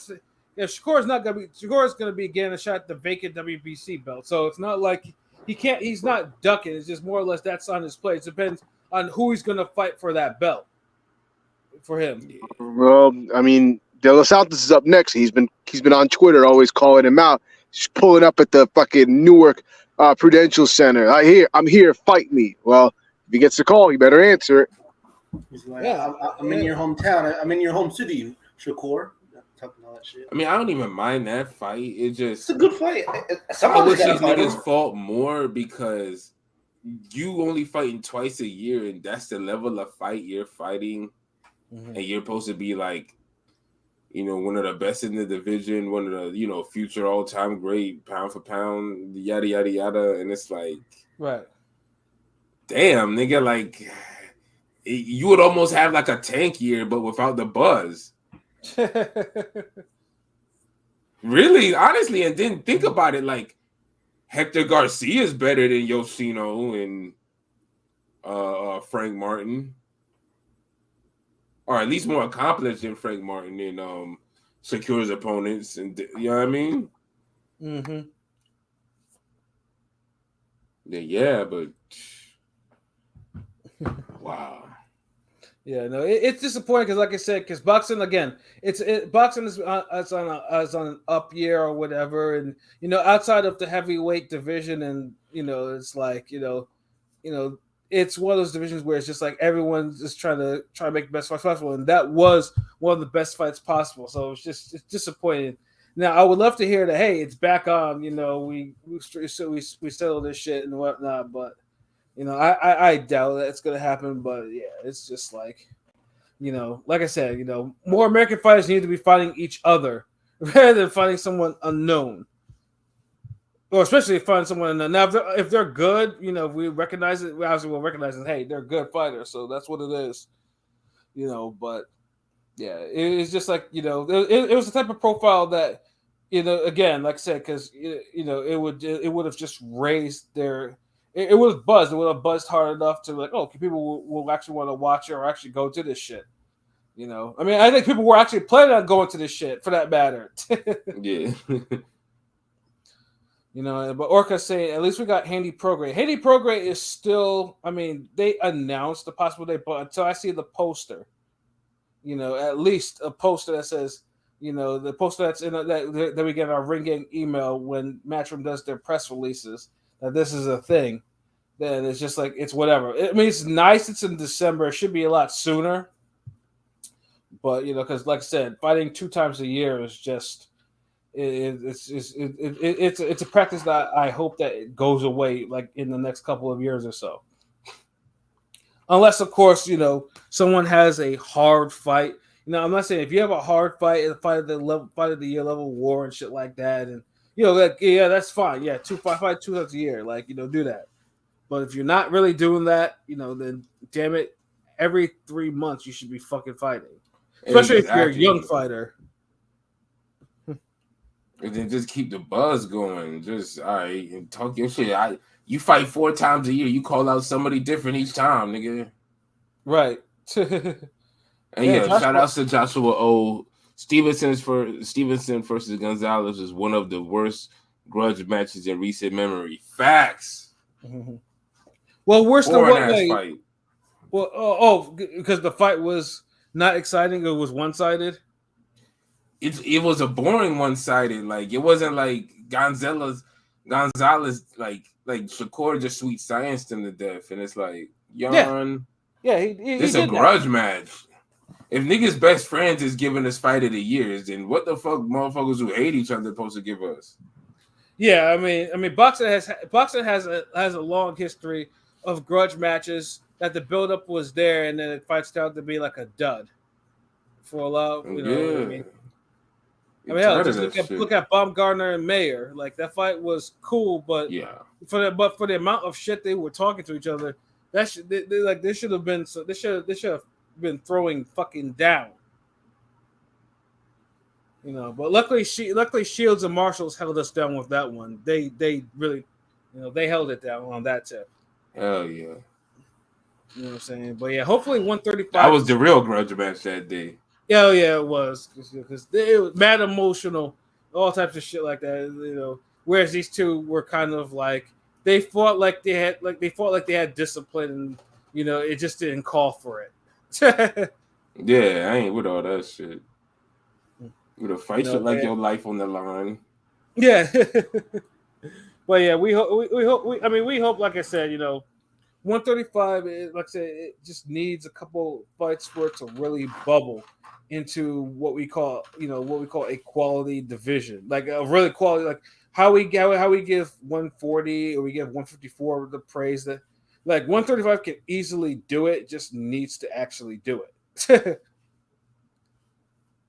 Shakur is gonna be getting a shot at the vacant WBC belt. So it's not like he's not ducking. It's just more or less that's on his plate. It depends on who he's gonna fight for that belt for him. Well, I mean, De Los Santos is up next. He's been on Twitter always calling him out. He's pulling up at the fucking Newark Prudential Center. I'm here, fight me. Well, if he gets the call, he better answer it. He's like, I'm in your hometown. I'm in your home city, Shakur. Talking all that shit. I mean, I don't even mind that fight. It's a good fight. I wish these niggas fought more because you only fighting twice a year, and that's the level of fight you're fighting, and you're supposed to be like, one of the best in the division, one of the future all-time great pound for pound, yada yada yada, and it's like, right? Damn, nigga, like. You would almost have like a Tank year, but without the buzz. Really, honestly, and then think about it. Like Hector Garcia is better than Yoshino and Frank Martin, or at least more accomplished than Frank Martin and Shakur's opponents. And you know what I mean? Mm-hmm. Yeah, but wow. Yeah, no, it's disappointing because, like I said, because boxing again, boxing is on an up year or whatever, and outside of the heavyweight division, and it's like it's one of those divisions where it's just like everyone's just trying to make the best fights possible, and that was one of the best fights possible. So it's disappointing. Now I would love to hear that. Hey, it's back on. We settled this shit and whatnot, but. I doubt that it's gonna happen, but yeah, it's just like, like I said, more American fighters need to be fighting each other rather than fighting someone unknown, or especially fighting someone unknown. Now, if they're good, if we recognize it, we obviously will recognize it. Hey, they're good fighters, so that's what it is, But yeah, it's just like it was the type of profile that, again, like I said, because it would have just raised their. It would have buzzed. It would have buzzed hard enough to like, people will actually want to watch it or actually go to this shit. I mean, I think people were actually planning on going to this shit for that matter. Yeah. You know, but Orca saying at least we got Handy Prograde. Handy Prograde is still. I mean, they announced the possible date, but until I see the poster, you know, at least a poster that says, you know, the poster that's in that we get our Ring Gang email when Matchroom does their press releases that this is a thing. Then it's just like it's whatever. I mean, it's nice. It's in December. It should be a lot sooner. But you know, because like I said, fighting 2 times a year is just it's a practice that I hope that it goes away like in the next couple of years or so. Unless, of course, you know, someone has a hard fight. You know, I'm not saying if you have a hard fight and fight of the year level war and shit like that, and you know, like yeah, that's fine. Yeah, fight 2 times a year, like you know, do that. But if you're not really doing that, you know, then damn it, every 3 months you should be fucking fighting, especially if you're a young fighter. And then just keep the buzz going. Just all right, and talk your shit. You fight 4 times a year. You call out somebody different each time, nigga. Right. And yeah, shout out to Joshua O. Stevenson versus Gonzalez is one of the worst grudge matches in recent memory. Facts. Mm-hmm. Well, worse than what fight? Well, because the fight was not exciting. It was one-sided. It was a boring one-sided. Like it wasn't like Gonzalez like Shakur just sweet scienced him to death, and it's like yawn. Yeah, It's a grudge match. If niggas' best friends is giving us fight of the years, then what the fuck, motherfuckers who hate each other supposed to give us? Yeah, I mean, boxing has a long history of grudge matches that the buildup was there, and then it fights out to be like a dud for a lot. You know what I mean? Hell, just look at Baumgartner and Mayer. Like that fight was cool, but for the amount of shit they were talking to each other, that should have been throwing fucking down. You know, but luckily Shields and Marshalls held us down with that one. They really, you know, they held it down on that tip. Hell yeah. You know what I'm saying? But yeah, hopefully 135. That was the real grudge match that day. Yeah, it was because it was mad emotional, all types of shit like that. You know, whereas these two were kind of like they fought like they had discipline, and you know, it just didn't call for it. Yeah, I ain't with all that shit. With a fight shit like your life on the line. Yeah, but yeah, we hope. Like I said, you know, 135. Like I said, it just needs a couple fights for it to really bubble into what we call a quality division, like a really quality, like how we give 140 or we give 154 the praise that like 135 can easily do it, just needs to actually do it.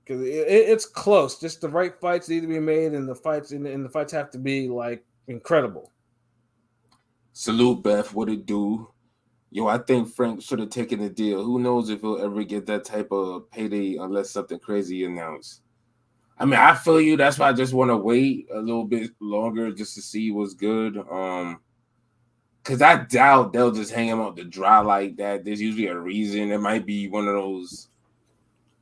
Because it's close. Just the right fights need to be made, and the fights have to be like incredible. Salute, Beth. What it do? Yo, I think Frank should have taken the deal. Who knows if he'll ever get that type of payday unless something crazy announced. I mean, I feel you. That's why I just want to wait a little bit longer just to see what's good. Because I doubt they'll just hang him out to dry like that. There's usually a reason. It might be one of those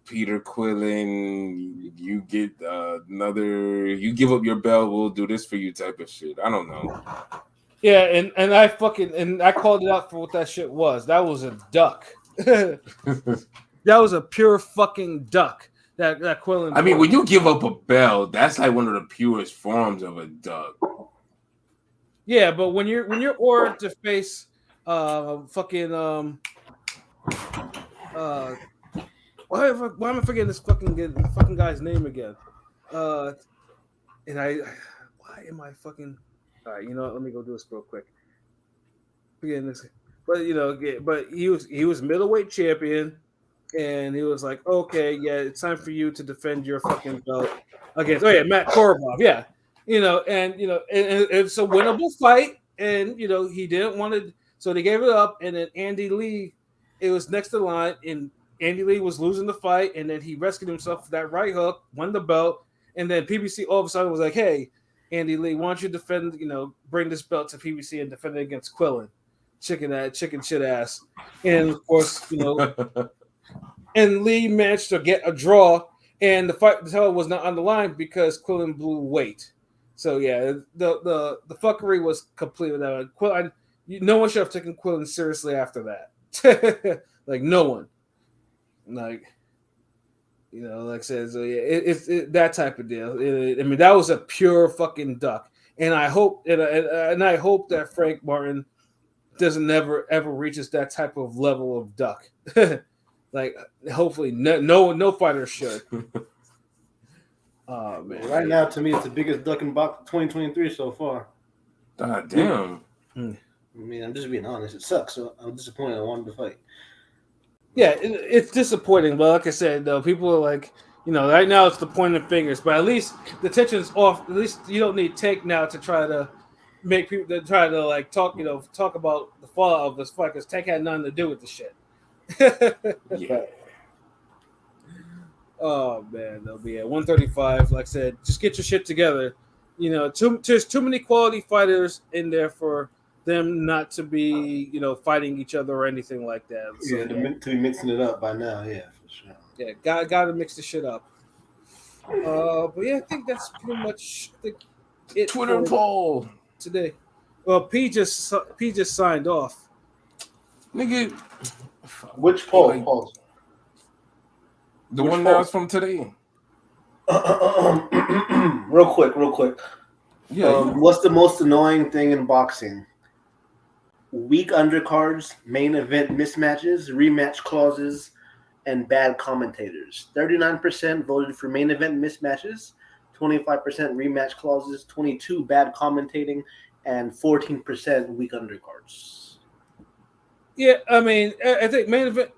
Peter Quillen, you get you give up your belt, we'll do this for you type of shit. I don't know. Yeah, and I called it out for what that shit was. That was a duck. That was a pure fucking duck. That Quillen. I mean, when you give up a belt, that's like one of the purest forms of a duck. Yeah, but when you're ordered to face why am I forgetting this fucking guy's name again? Why am I fucking? All right, you know what? Let me go do this real quick. Again, but he was middleweight champion, and he was like, okay, yeah, it's time for you to defend your fucking belt against. Oh yeah, Matt Korobov, yeah, and it's a winnable fight, and he didn't want to, so they gave it up, and then Andy Lee, it was next to the line, and Andy Lee was losing the fight, and then he rescued himself with that right hook, won the belt, and then PBC all of a sudden was like, hey, Andy Lee, why don't you defend, bring this belt to PBC and defend it against Quillen, chicken shit ass. And of course, and Lee managed to get a draw, and the fight was not on the line because Quillen blew weight. So yeah, the fuckery was complete with that. No one should have taken Quillen seriously after that. Like no one. Like like I said, so yeah, it's that type of deal. I mean, that was a pure fucking duck, and I hope and I hope that Frank Martin doesn't ever reaches that type of level of duck. Like hopefully no fighter should. Oh man! Right now, to me, it's the biggest duck in box 2023 so far. God damn. I mean, I'm just being honest. It sucks. So I'm disappointed. I wanted to fight. Yeah, it's disappointing, but like I said, though, people are like, right now it's the pointing fingers, but at least the tension's off. At least you don't need Tank now to try to make people to try to like talk about the fallout of this fight because Tank had nothing to do with the shit. Yeah. Oh man, they'll be at 135. Like I said, just get your shit together. There's too many quality fighters in there for them not to be, fighting each other or anything like that. So, yeah, to be mixing it up by now, yeah, for sure. Yeah, got to mix the shit up. But yeah, I think that's pretty much it. Twitter poll today. Well, P just signed off. Nigga. Which poll? Polls? The one that was from today. Real quick. Yeah. What's the most annoying thing in boxing? Weak undercards, main event mismatches, rematch clauses, and bad commentators. 39% voted for main event mismatches, 25% rematch clauses, 22% bad commentating, and 14% weak undercards. Yeah, I mean, I think main event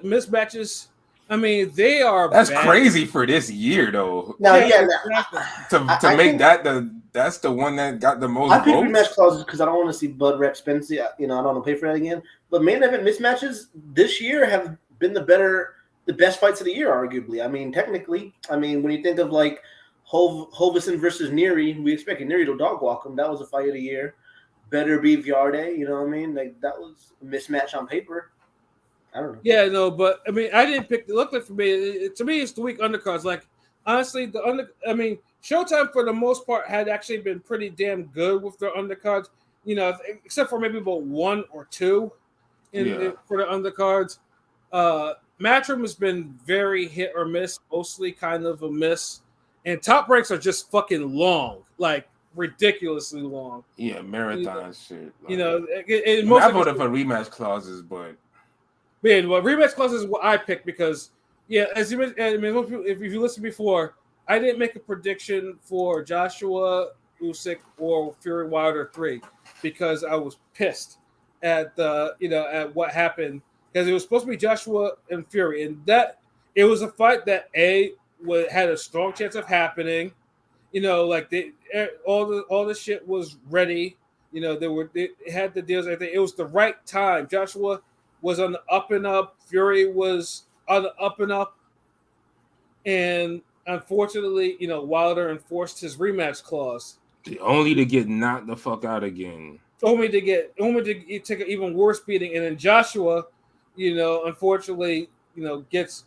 mismatches. I mean, they are. That's bad. Crazy for this year, though. No, To make that that's the one that got the most. I pick votes. rematch clauses because I don't want to see Bud rep Spencer. I don't want to pay for that again. But main event mismatches this year have been the best fights of the year, arguably. I mean, technically, when you think of like Hovison versus Neary, we expected Neary to dog walk him. That was a fight of the year. Better be Viarde, you know what I mean? Like that was a mismatch on paper. I don't know. Yeah, no, but I mean, I didn't pick. Look, for me, to me, it's the weak undercards. Like honestly, Showtime for the most part had actually been pretty damn good with their undercards. Except for maybe about one or two for the undercards. Matchroom has been very hit or miss, mostly kind of a miss. And top ranks are just fucking long, like ridiculously long. Yeah, marathon shit. Like, I voted for rematch clauses, but. Man, well, rematch clauses is what I picked because, as you mentioned, if you listened before, I didn't make a prediction for Joshua, Usyk, or Fury Wilder 3 because I was pissed at at what happened because it was supposed to be Joshua and Fury, and that it was a fight that had a strong chance of happening. All the shit was ready. They had the deals. I think it was the right time. Joshua was on the up and up. Fury was on the up and up. And unfortunately, Wilder enforced his rematch clause. Only to get knocked the fuck out again. Only to take an even worse beating. And then Joshua, unfortunately, gets,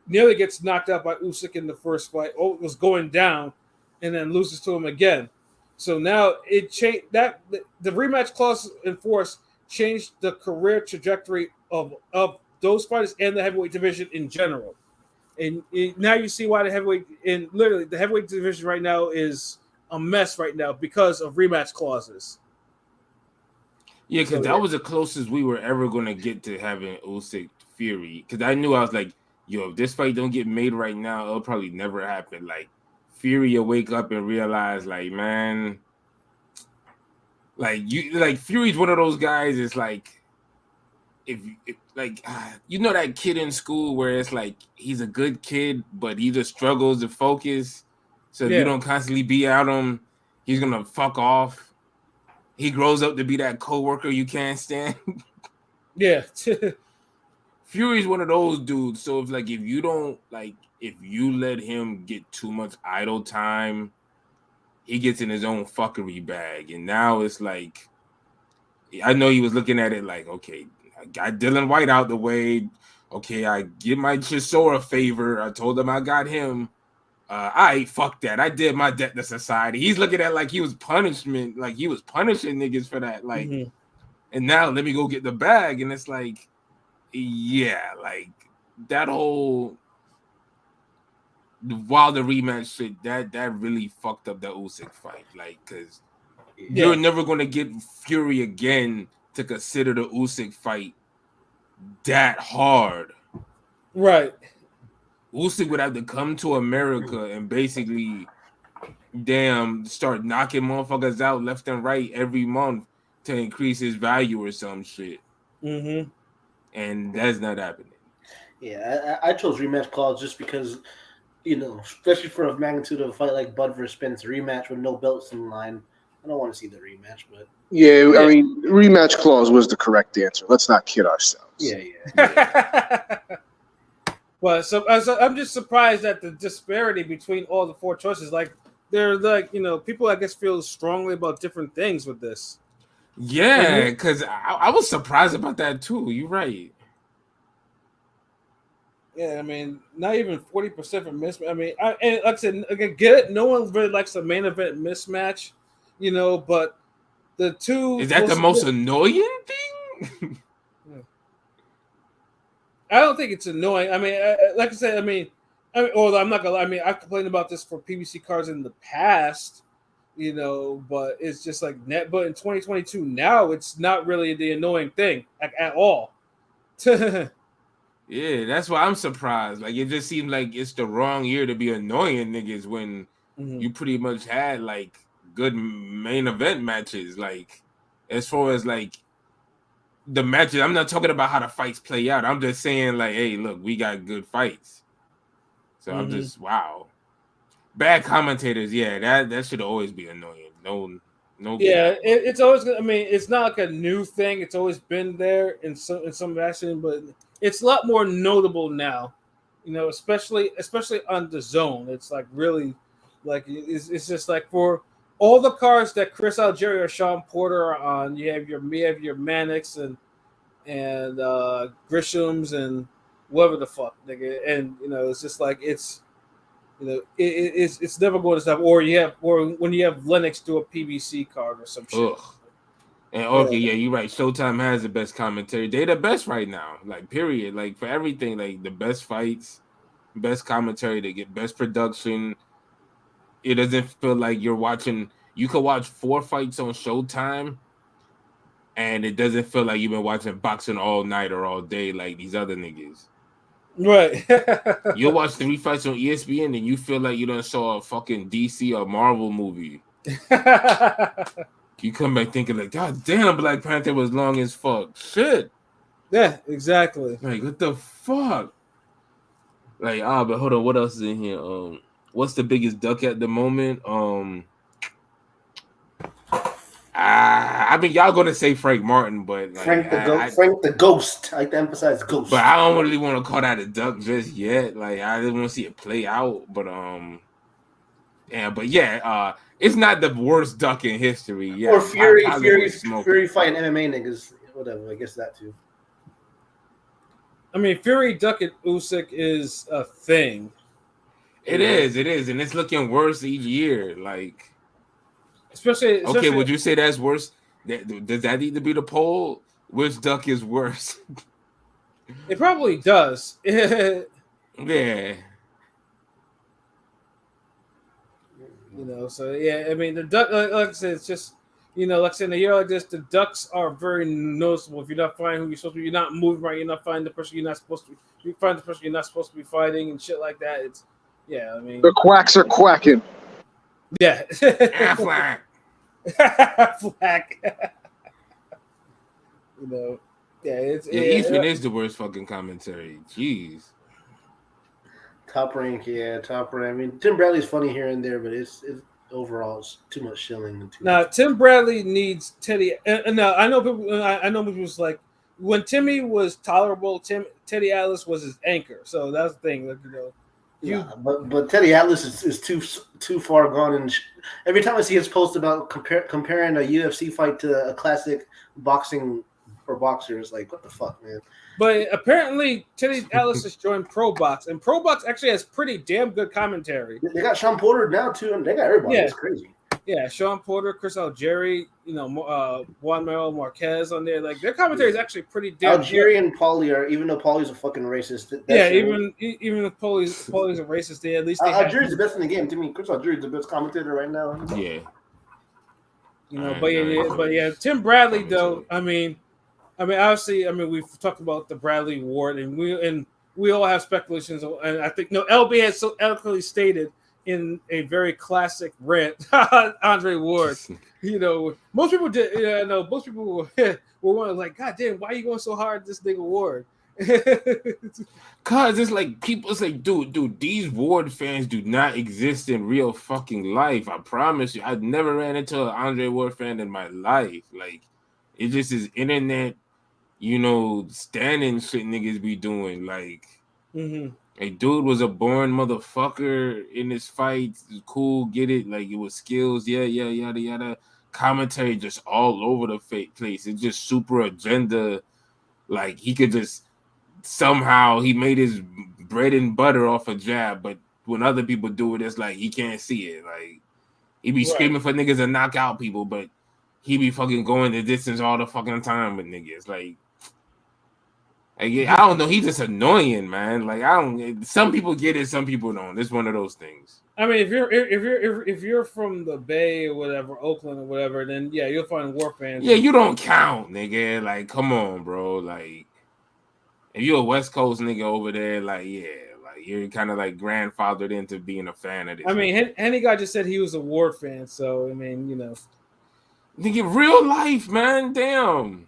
nearly gets knocked out by Usyk in the first fight. It was going down and then loses to him again. So now it changed that the rematch clause enforced changed the career trajectory of those fighters and the heavyweight division in general. And now you see why the heavyweight division right now is a mess right now because of rematch clauses. Yeah, because that was the closest we were ever going to get to having Usyk Fury. Because I knew I was like, if this fight don't get made right now, it'll probably never happen. Like, Fury will wake up and realize, like, man, Fury's one of those guys. It's like, that kid in school where it's like he's a good kid, but he just struggles to focus. So if you don't constantly be at him, he's gonna fuck off. He grows up to be that coworker you can't stand. Yeah. Fury's one of those dudes. So if you let him get too much idle time, he gets in his own fuckery bag. And now it's like, I know he was looking at it like, okay, I got Dylan White out the way. Okay, I give my Chisora a favor. I told him I got him. fuck that. I did my debt to society. He's looking at like he was punishment, like he was punishing niggas for that. Like, and now let me go get the bag. And it's like, yeah, like that whole Wilder rematch shit, that really fucked up the Usyk fight. Like, because you're never gonna get Fury again to consider the Usyk fight that hard. Right. Usyk would have to come to America and basically start knocking motherfuckers out left and right every month to increase his value or some shit. Mm-hmm. And that's not happening. Yeah, I chose rematch clause just because, especially for a magnitude of a fight like Bud versus Spence, rematch with no belts in line. I don't want to see the rematch, but I mean, rematch clause was the correct answer. Let's not kid ourselves. Yeah. Well, so I'm just surprised at the disparity between all the four choices. Like, they're like, people I guess feel strongly about different things with this. Yeah, because I was surprised about that too. You're right. Yeah, I mean, not even 40% for mismatch. I mean, and like I said, again, get it. No one really likes a main event mismatch, but the two. Is that the most annoying thing? I don't think it's annoying. I mean, like I said, although I'm not gonna lie. I mean, I've complained about this for PBC cards in the past, but it's just like net. But in 2022, now it's not really the annoying thing, like at all. Yeah, that's why I'm surprised. Like, it just seems like it's the wrong year to be annoying niggas when you pretty much had like good main event matches. Like, as far as like the matches, I'm not talking about how the fights play out. I'm just saying, like, hey, look, we got good fights. So I'm just bad commentators. Yeah, that should always be annoying. No. Yeah, it's always. I mean, it's not like a new thing. It's always been there in some fashion, but it's a lot more notable now. Especially on the Zone. It's like really, like it's just like for all the cards that Chris Algieri or Sean Porter are on. You have your Mannix and Grishams and whatever the fuck, nigga. And it's just like it's. It's never going to stop. Or when you have Lennox do a PBC card or some shit. Ugh. And okay, yeah, you're right. Showtime has the best commentary. They're the best right now. Like, period. Like, for everything, like the best fights, best commentary. They get best production. It doesn't feel like you're watching. You could watch 4 fights on Showtime, and it doesn't feel like you've been watching boxing all night or all day like these other niggas. Right. You'll watch 3 fights on ESPN and you feel like you done saw a fucking DC or Marvel movie. You come back thinking like, God damn, Black Panther was long as fuck. Shit. Yeah, exactly. Like, what the fuck? Like, but hold on, what else is in here? What's the biggest duck at the moment? I mean, y'all gonna say Frank Martin, but like, Frank the Ghost. I like to emphasize Ghost. But I don't really want to call that a duck just yet. Like, I didn't want to see it play out. But it's not the worst duck in history. Yeah, or Fury fighting MMA niggas. Whatever. I guess that too. I mean, Fury ducking Usyk is a thing. It is, and it's looking worse each year. Like. Especially, okay, would you say that's worse? Does that need to be the poll? Which duck is worse? It probably does. Yeah. So yeah, I mean the duck. Like I said, it's just like I said, in a year like this, the ducks are very noticeable. If you're not finding who you're supposed to be, you're not moving right, you're not finding the person you're not supposed to. You find the person you're not supposed to be fighting and shit like that. It's I mean the quacks are quacking. Yeah. Flack. Flack. Ethan is the worst fucking commentary. Jeez. Top rank. I mean, Tim Bradley's funny here and there, but it's overall it's too much shilling. Tim Bradley needs Teddy. No, I know people. I know people was like when Timmy was tolerable. Teddy Atlas was his anchor. So that's the thing. Like, but Teddy Atlas is too far gone, and every time I see his post about comparing a UFC fight to a classic boxing for boxers. Like, what the fuck, man? But apparently, Teddy Ellis has joined Pro Box, and Pro Box actually has pretty damn good commentary. They got Sean Porter now too, and they got everybody. Yeah. It's crazy. Yeah, Sean Porter, Chris Algieri, Juan Manuel Marquez on there. Like their commentary is actually pretty damn Algieri and Paulie are, even though Paulie's a fucking racist. Even if Paulie's a racist, they at least Algieri's the best in the game. To me, Chris Algieri's the best commentator right now. Yeah. But Tim Bradley though. I mean, obviously, we've talked about the Bradley Award, and we all have speculations, and I think LB has so eloquently stated in a very classic rant, Andre Ward. Most people did. Most people were wondering, like, God damn, why are you going so hard at this nigga Ward? Cause it's like people. It's like, dude, these Ward fans do not exist in real fucking life. I promise you, I've never ran into an Andre Ward fan in my life. Like, it just is internet, standing shit niggas be doing. Like, a dude was a born motherfucker in this fight. Cool, get it? Like, it was skills, yada yada. Commentary just all over the place. It's just super agenda. Like, he could just somehow he made his bread and butter off a jab, but when other people do it, it's like he can't see it. Like, he be screaming for niggas to knock out people, but he be fucking going the distance all the fucking time with niggas. Like I don't know. He's just annoying, man. Like, some people get it, some people don't. It's one of those things. I mean, if you're from the Bay or whatever, Oakland or whatever, then yeah, you'll find War fans. Yeah, you don't count, nigga. Like, come on, bro. Like, if you're a West Coast nigga over there, like, yeah, like you're kind of like grandfathered into being a fan of this. I mean, Henny guy just said he was a Ward fan, so I mean, nigga, real life, man. Damn.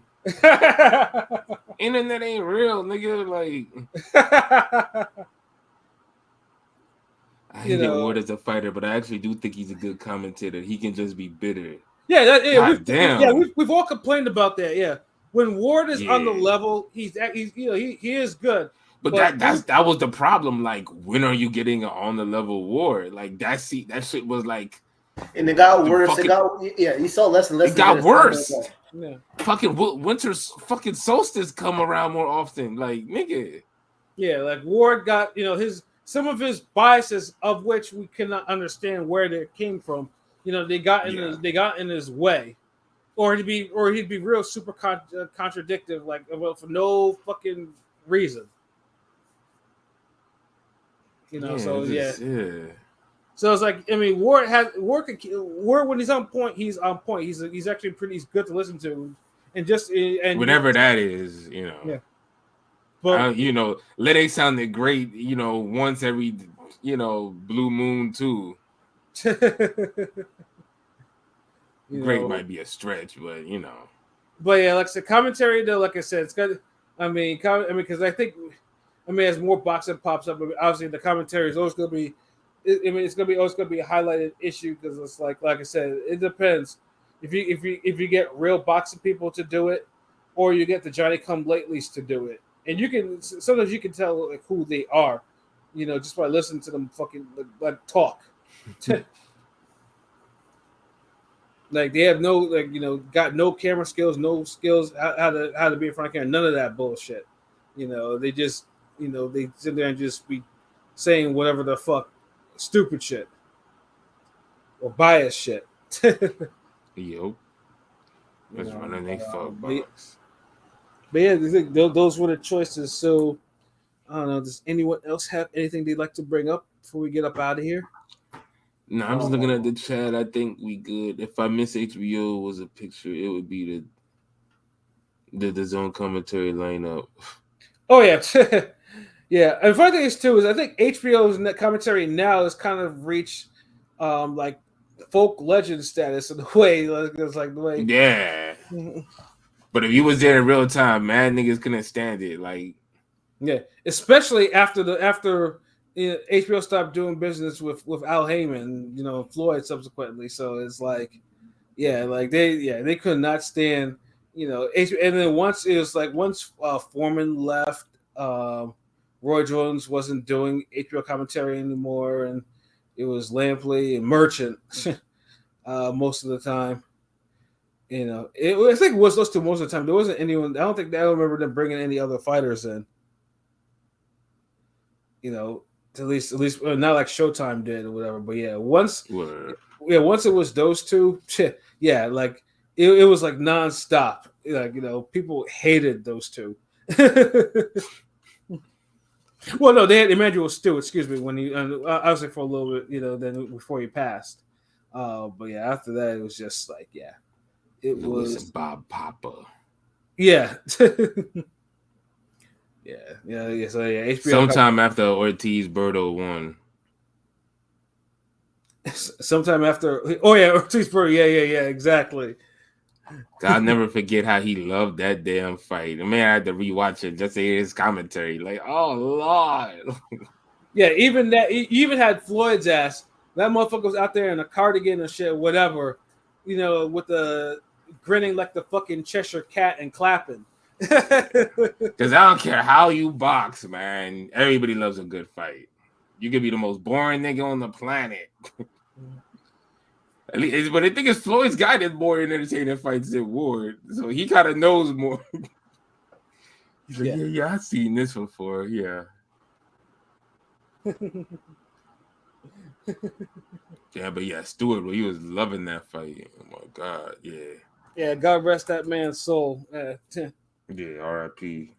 Internet ain't real, nigga. Like, I hate Ward as a fighter, but I actually do think he's a good commentator. He can just be bitter. Yeah, we've all complained about that. Yeah, when Ward is on the level, he is good. But that was the problem. Like, when are you getting an on the level Ward? Like, that shit was like, and it got worse. You saw less and less. It got worse. Yeah. Fucking winter's fucking solstice come around more often. Like, nigga. Yeah, like Ward got some of his biases, of which we cannot understand where they came from. They got in his way, or he'd be real super contradictive, like for no fucking reason. So it's like, I mean, Ward when he's on point, he's on point. He's actually pretty good to listen to, and whatever that is, Yeah. But let it sounded great, once every blue moon too. Great might be a stretch, but But yeah, like the commentary though, like I said, it's good. Because I think, as more boxing pops up, obviously the commentary is always going to be. It's always going to be a highlighted issue, because it's like I said, it depends if you get real boxing people to do it, or you get the Johnny Come Latelys to do it, and sometimes you can tell like who they are, just by listening to them fucking like talk. Like, they have got no camera skills, no skills how to be in front of camera, none of that bullshit. They just they sit there and just be saying whatever the fuck. Stupid shit or biased shit. Yo, that's running they fuck box. But yeah, those were the choices. So I don't know. Does anyone else have anything they'd like to bring up before we get up out of here? No, I'm just looking at the chat. I think we good. If I miss HBO was a picture, it would be the zone commentary lineup. Oh yeah. Yeah, and the funny thing is too is I think HBO's net commentary now has kind of reached like folk legend status in the way, it's like the way. Yeah. But if you was there in real time, mad niggas couldn't stand it. Like, yeah, especially after HBO stopped doing business with Al Heyman, Floyd subsequently. So it's like, yeah, like they could not stand, HBO. And then once Foreman left, Roy Jones wasn't doing HBO commentary anymore, and it was Lampley and Merchant most of the time. You know, I think it was those two most of the time. There wasn't anyone. I don't remember them bringing any other fighters in. You know, at least not like Showtime did or whatever. But yeah, once it was those two, yeah, like it was like nonstop. Like, you know, people hated those two. Well, no, they had Emmanuel Stewart. Excuse me, when he obviously for a little bit, you know, then before he passed. But yeah, after that, it was just like, yeah. It was Bob Papa. Yeah. yeah. So yeah, HBO sometime after Ortiz Berto won. Sometime after Ortiz Berto. Yeah, exactly. I'll never forget how he loved that damn fight. The man, I had to rewatch it just to hear his commentary. Like, oh Lord. Yeah, even that you even had Floyd's ass. That motherfucker was out there in a cardigan and shit, whatever, you know, with the grinning like the fucking Cheshire cat and clapping. Because I don't care how you box, man. Everybody loves a good fight. You could be the most boring nigga on the planet. At least, but I think it's Floyd's guy that's more entertaining fights than Ward. So he kind of knows more. He's like, yeah, I've seen this before. Yeah. Yeah, but yeah, Stewart, he was loving that fight. Oh my God, yeah. Yeah, God rest that man's soul. Yeah, R.I.P.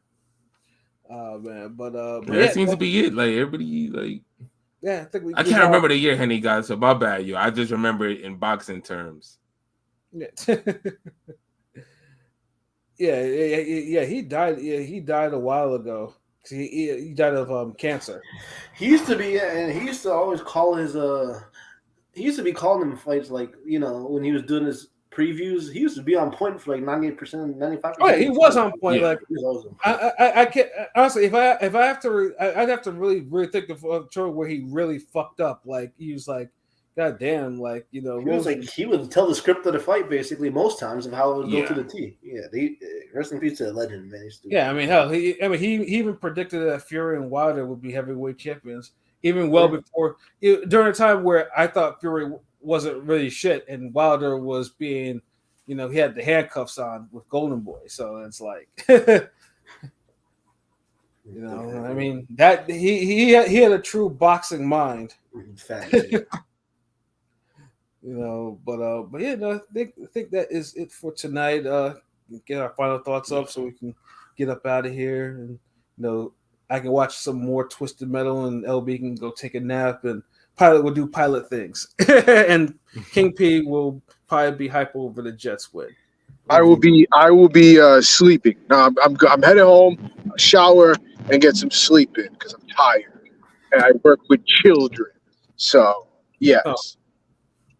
Man, but that seems to be it. Like everybody, like, yeah, I can't remember the year Henny got, so my bad, yo. I just remember it in boxing terms. Yeah. yeah, he died. Yeah, he died a while ago. He died of cancer. He used to be, and he used to always call his he used to be calling them fights like, you know, when he was doing his previews, he used to be on point for like 98%, 95%. Oh yeah, he was on point. Yeah. Like I can't honestly, if I have to, I'd have to really think of where he really fucked up. Like he was like, God damn, like, you know, he would tell the script of the fight basically most times of how it would go to the T. Yeah, rest in peace to a legend, man. Yeah, I mean, hell, he even predicted that Fury and Wilder would be heavyweight champions, even well before during a time where I thought Fury wasn't really shit and Wilder was being, you know, he had the handcuffs on with Golden Boy, so it's like, you know, I mean, that he had a true boxing mind. Fact, yeah. You know, but yeah, no, I think that is it for tonight. Get our final thoughts up so we can get up out of here, and you know, I can watch some more Twisted Metal, and LB can go take a nap, and Pilot will do Pilot things, and King P will probably be hype over the Jets win. I will be sleeping. No, I'm heading home, shower, and get some sleep in because I'm tired, and I work with children, so yes. Oh.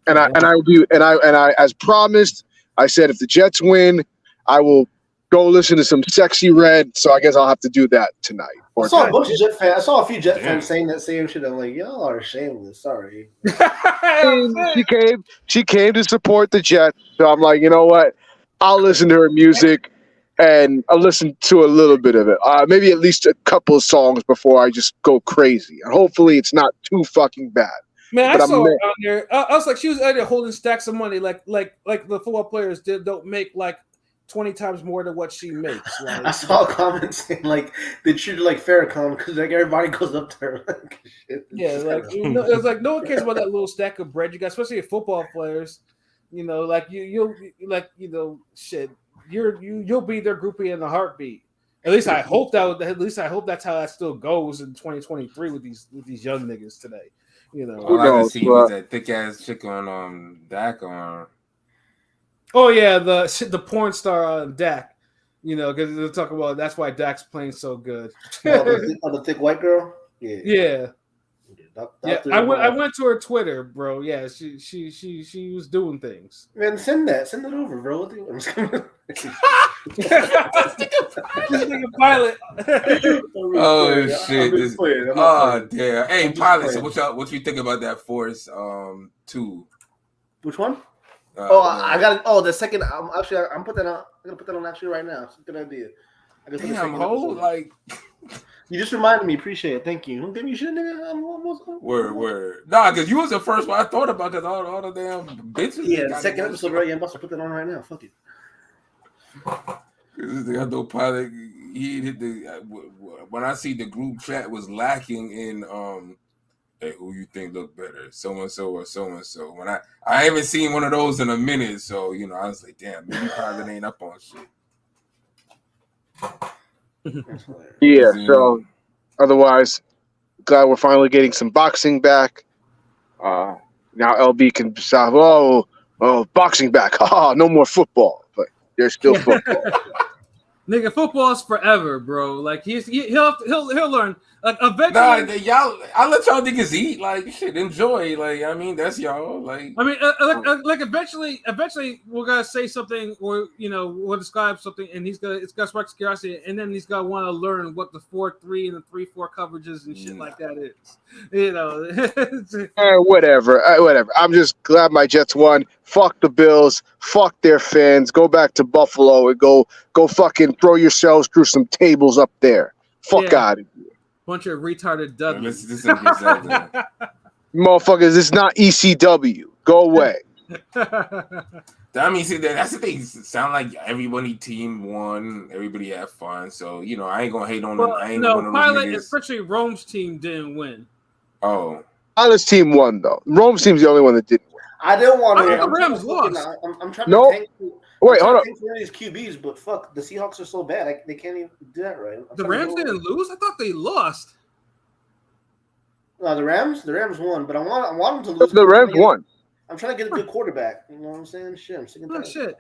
And I as promised, I said if the Jets win, I will go listen to some Sexy Red. So I guess I'll have to do that tonight. I saw a bunch of Jet fans. I saw a few Jet fans saying that same shit. I'm like, y'all are shameless. Sorry. She came to support the Jets. So I'm like, you know what? I'll listen to her music, and I'll listen to a little bit of it. Maybe at least a couple of songs before I just go crazy. And hopefully it's not too fucking bad. Man, I saw her on there. I was like, she was out there holding stacks of money, like the football players don't make like 20 times more than what she makes. Like, I saw a comment saying like they treat her like Farrakhan because like everybody goes up to her. Like, shit. Yeah, like you know, it's like no one cares about that little stack of bread you got, especially football players. You know, like you'll like, you know, shit. You'll be their groupie in a heartbeat. At least I hope that's how that still goes in 2023 with these young niggas today. You know, all I see was that thick ass chick on Dak on. Oh yeah, the porn star on Dak. You know, because they're talking about that's why Dak's playing so good. The thick white girl. Yeah. I went to her Twitter, bro. Yeah, she was doing things. Man, send it over, bro. This nigga Pilot. Oh shit! Oh damn! Hey, Pilot. So what you think about that Force 2? Which one? I got it. Oh, the second. I'm putting that on. I'm gonna put that on actually right now. It's a good idea. Damn, hold like. You just reminded me. Appreciate it. Thank you. Don't give me shit, nigga. Word. Nah, because you was the first one I thought about because all the damn bitches. Yeah, the second episode, right? Yeah, I'm about to put that on right now. Fuck it. This guy no pilot. He hit the when I see the group chat was lacking in hey, who you think look better, so and so or so and so. When I haven't seen one of those in a minute, so I was like, damn, maybe pilot ain't up on shit. Yeah. So otherwise, glad we're finally getting some boxing back. Now LB can stop. Oh, boxing back. No more football, but there's still football. Nigga, football's forever, bro. Like he'll learn. Like eventually, y'all. I let y'all niggas eat. Like shit, enjoy. Like I mean, that's y'all. Like I mean, like eventually, we're gonna say something, or we'll describe something, and it's gonna spark curiosity, and then he's gonna want to learn what the 4-3 and the 3-4 coverages and shit like that is. Whatever. I'm just glad my Jets won. Fuck the Bills. Fuck their fans. Go back to Buffalo and go fucking throw yourselves through some tables up there. Fuck out of here. Bunch of retarded Dudleys. Motherfuckers, it's not ECW. Go away. I mean, see, that's the thing. Sound like everybody team won. Everybody had fun. So, I ain't going to hate on them. I ain't no, Pilot, especially Rome's team didn't win. Oh. Pilot's team won, though. Rome's team's the only one that didn't win. I didn't want to. The Rams lost. I'm trying to tank. Wait, hold on. For these QBs, but fuck, the Seahawks are so bad. They can't even do that right. The Rams didn't lose. I thought they lost. No, the Rams won, but I want them to lose. The Rams won. I'm trying to get a good quarterback. You know what I'm saying? Shit, I'm sick of that. Shit.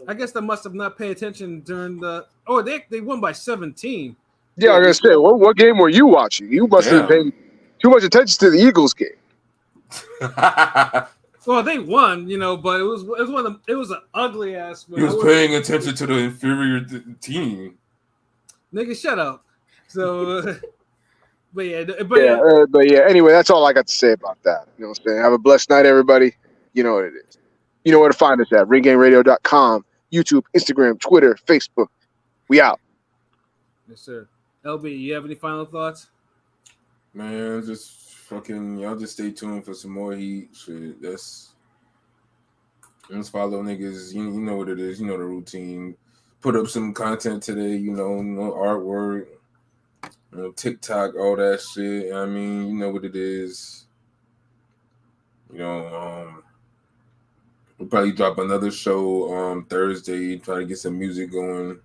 I guess they must have not paid attention during the. Oh, they won by 17. Yeah, I was gonna say, what game were you watching? You must have paid too much attention to the Eagles game. Well, they won, but it was an ugly ass. He was paying attention to the inferior team. Nigga, shut up. So, but yeah. Anyway, that's all I got to say about that. You know what I'm saying? Have a blessed night, everybody. You know what it is. You know where to find us at ringgameradio.com, YouTube, Instagram, Twitter, Facebook. We out. Yes, sir. LB, you have any final thoughts? Man, just fucking y'all just stay tuned for some more heat. Shit, let's follow niggas. You know what it is. You know the routine. Put up some content today. No artwork. TikTok, all that shit. I mean, you know what it is. We'll probably drop another show Thursday. Try to get some music going.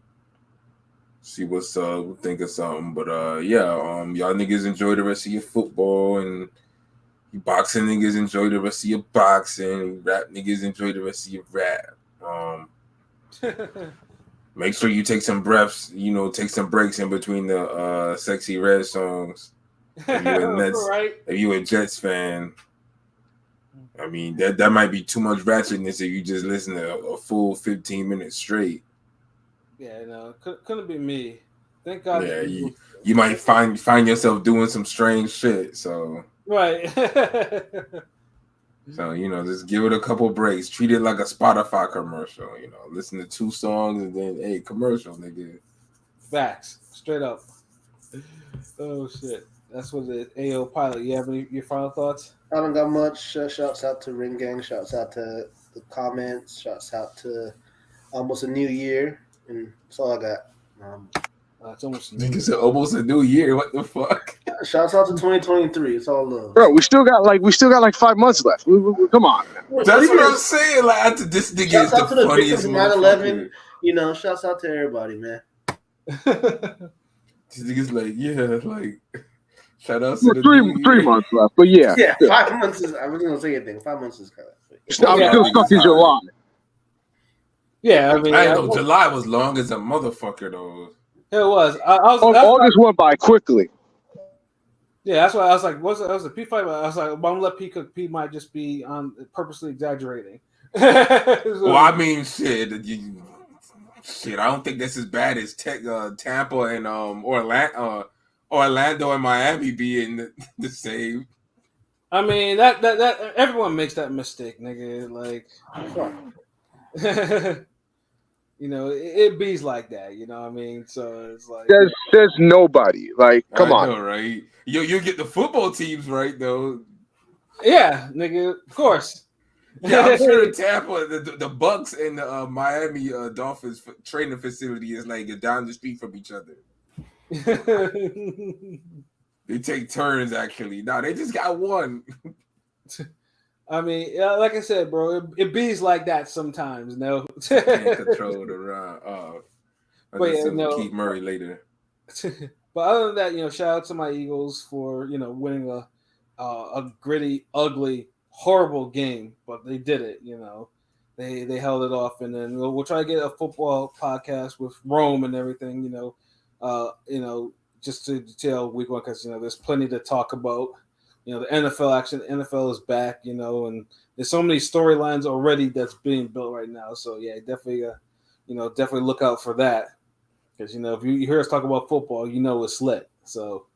See what's up. We'll think of something. But y'all niggas enjoy the rest of your football, and you boxing niggas enjoy the rest of your boxing. Rap niggas enjoy the rest of your rap. Make sure you take some breaths. Take some breaks in between the Sexy Red songs. If you a Jets fan, I mean that might be too much ratchetness if you just listen to a full 15 minutes straight. Yeah, no, couldn't be me. Thank God. Yeah, you might find yourself doing some strange shit. So right. So just give it a couple breaks. Treat it like a Spotify commercial. Listen to 2 songs and then commercial, nigga. Facts, straight up. Oh shit, that's what it is. AO Pilot, you have your final thoughts? I don't got much. Shouts out to Ring Gang. Shouts out to the comments. Shouts out to almost a new year. And that's all I got. It's almost almost a new year. What the fuck? Shouts out to 2023. It's all love, bro. We still got like 5 months left. Come on. That's what I'm saying. Like this nigga is the funniest. 9/11. Shouts out to everybody, man. This nigga's like, shout out to the 3 months left, but yeah. 5 months is. I was gonna say anything. 5 months is kind of. I'm still stuck in July. Yeah, I mean, July was long as a motherfucker though. It was. August went by quickly. Yeah, that's why I was like, that was a P5? I was like, I'm gonna let P cook. P might just be purposely exaggerating. Well, I mean, shit. I don't think that's as bad as Tampa and Orlando and Miami being the same. I mean, that everyone makes that mistake, nigga. Like, fuck. it bees like that. You know what I mean? So it's like there's nobody. Like, come on. I know, right? You get the football teams right though. Yeah, nigga, of course. Yeah, I'm sure Tampa, the Bucks and the Miami Dolphins training facility is like down the street from each other. They take turns, actually. No, they just got one. I mean, like I said, bro, it bees like that sometimes. No, Can't control the run. But yeah, Keith Murray later. But other than that, shout out to my Eagles for winning a gritty, ugly, horrible game, but they did it. They held it off, and then we'll try to get a football podcast with Rome and everything. Just to detail week one because there's plenty to talk about. The NFL action. The NFL is back. And there's so many storylines already that's being built right now. So yeah, definitely, definitely look out for that. Because if you hear us talk about football, it's lit. So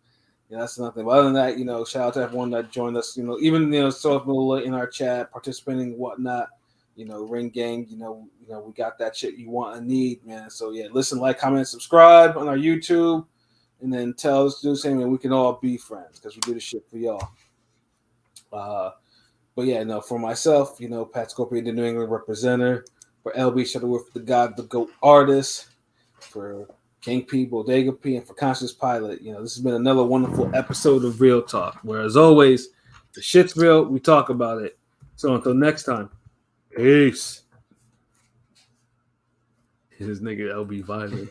that's nothing. But other than that, shout out to everyone that joined us. Even so in our chat, participating and whatnot. Ring Gang. We got that shit you want and need, man. So yeah, listen, like, comment, subscribe on our YouTube, and then tell us to do the same, and we can all be friends because we do this shit for y'all. But yeah, for myself, Pat Scorpion, the New England representative, for LB Shuttleworth, the God, the GOAT artist, for King P, Bodega P, and for Conscious Pilot. This has been another wonderful episode of Real Talk, where as always, the shit's real, we talk about it. So until next time, peace. His nigga LB Violent.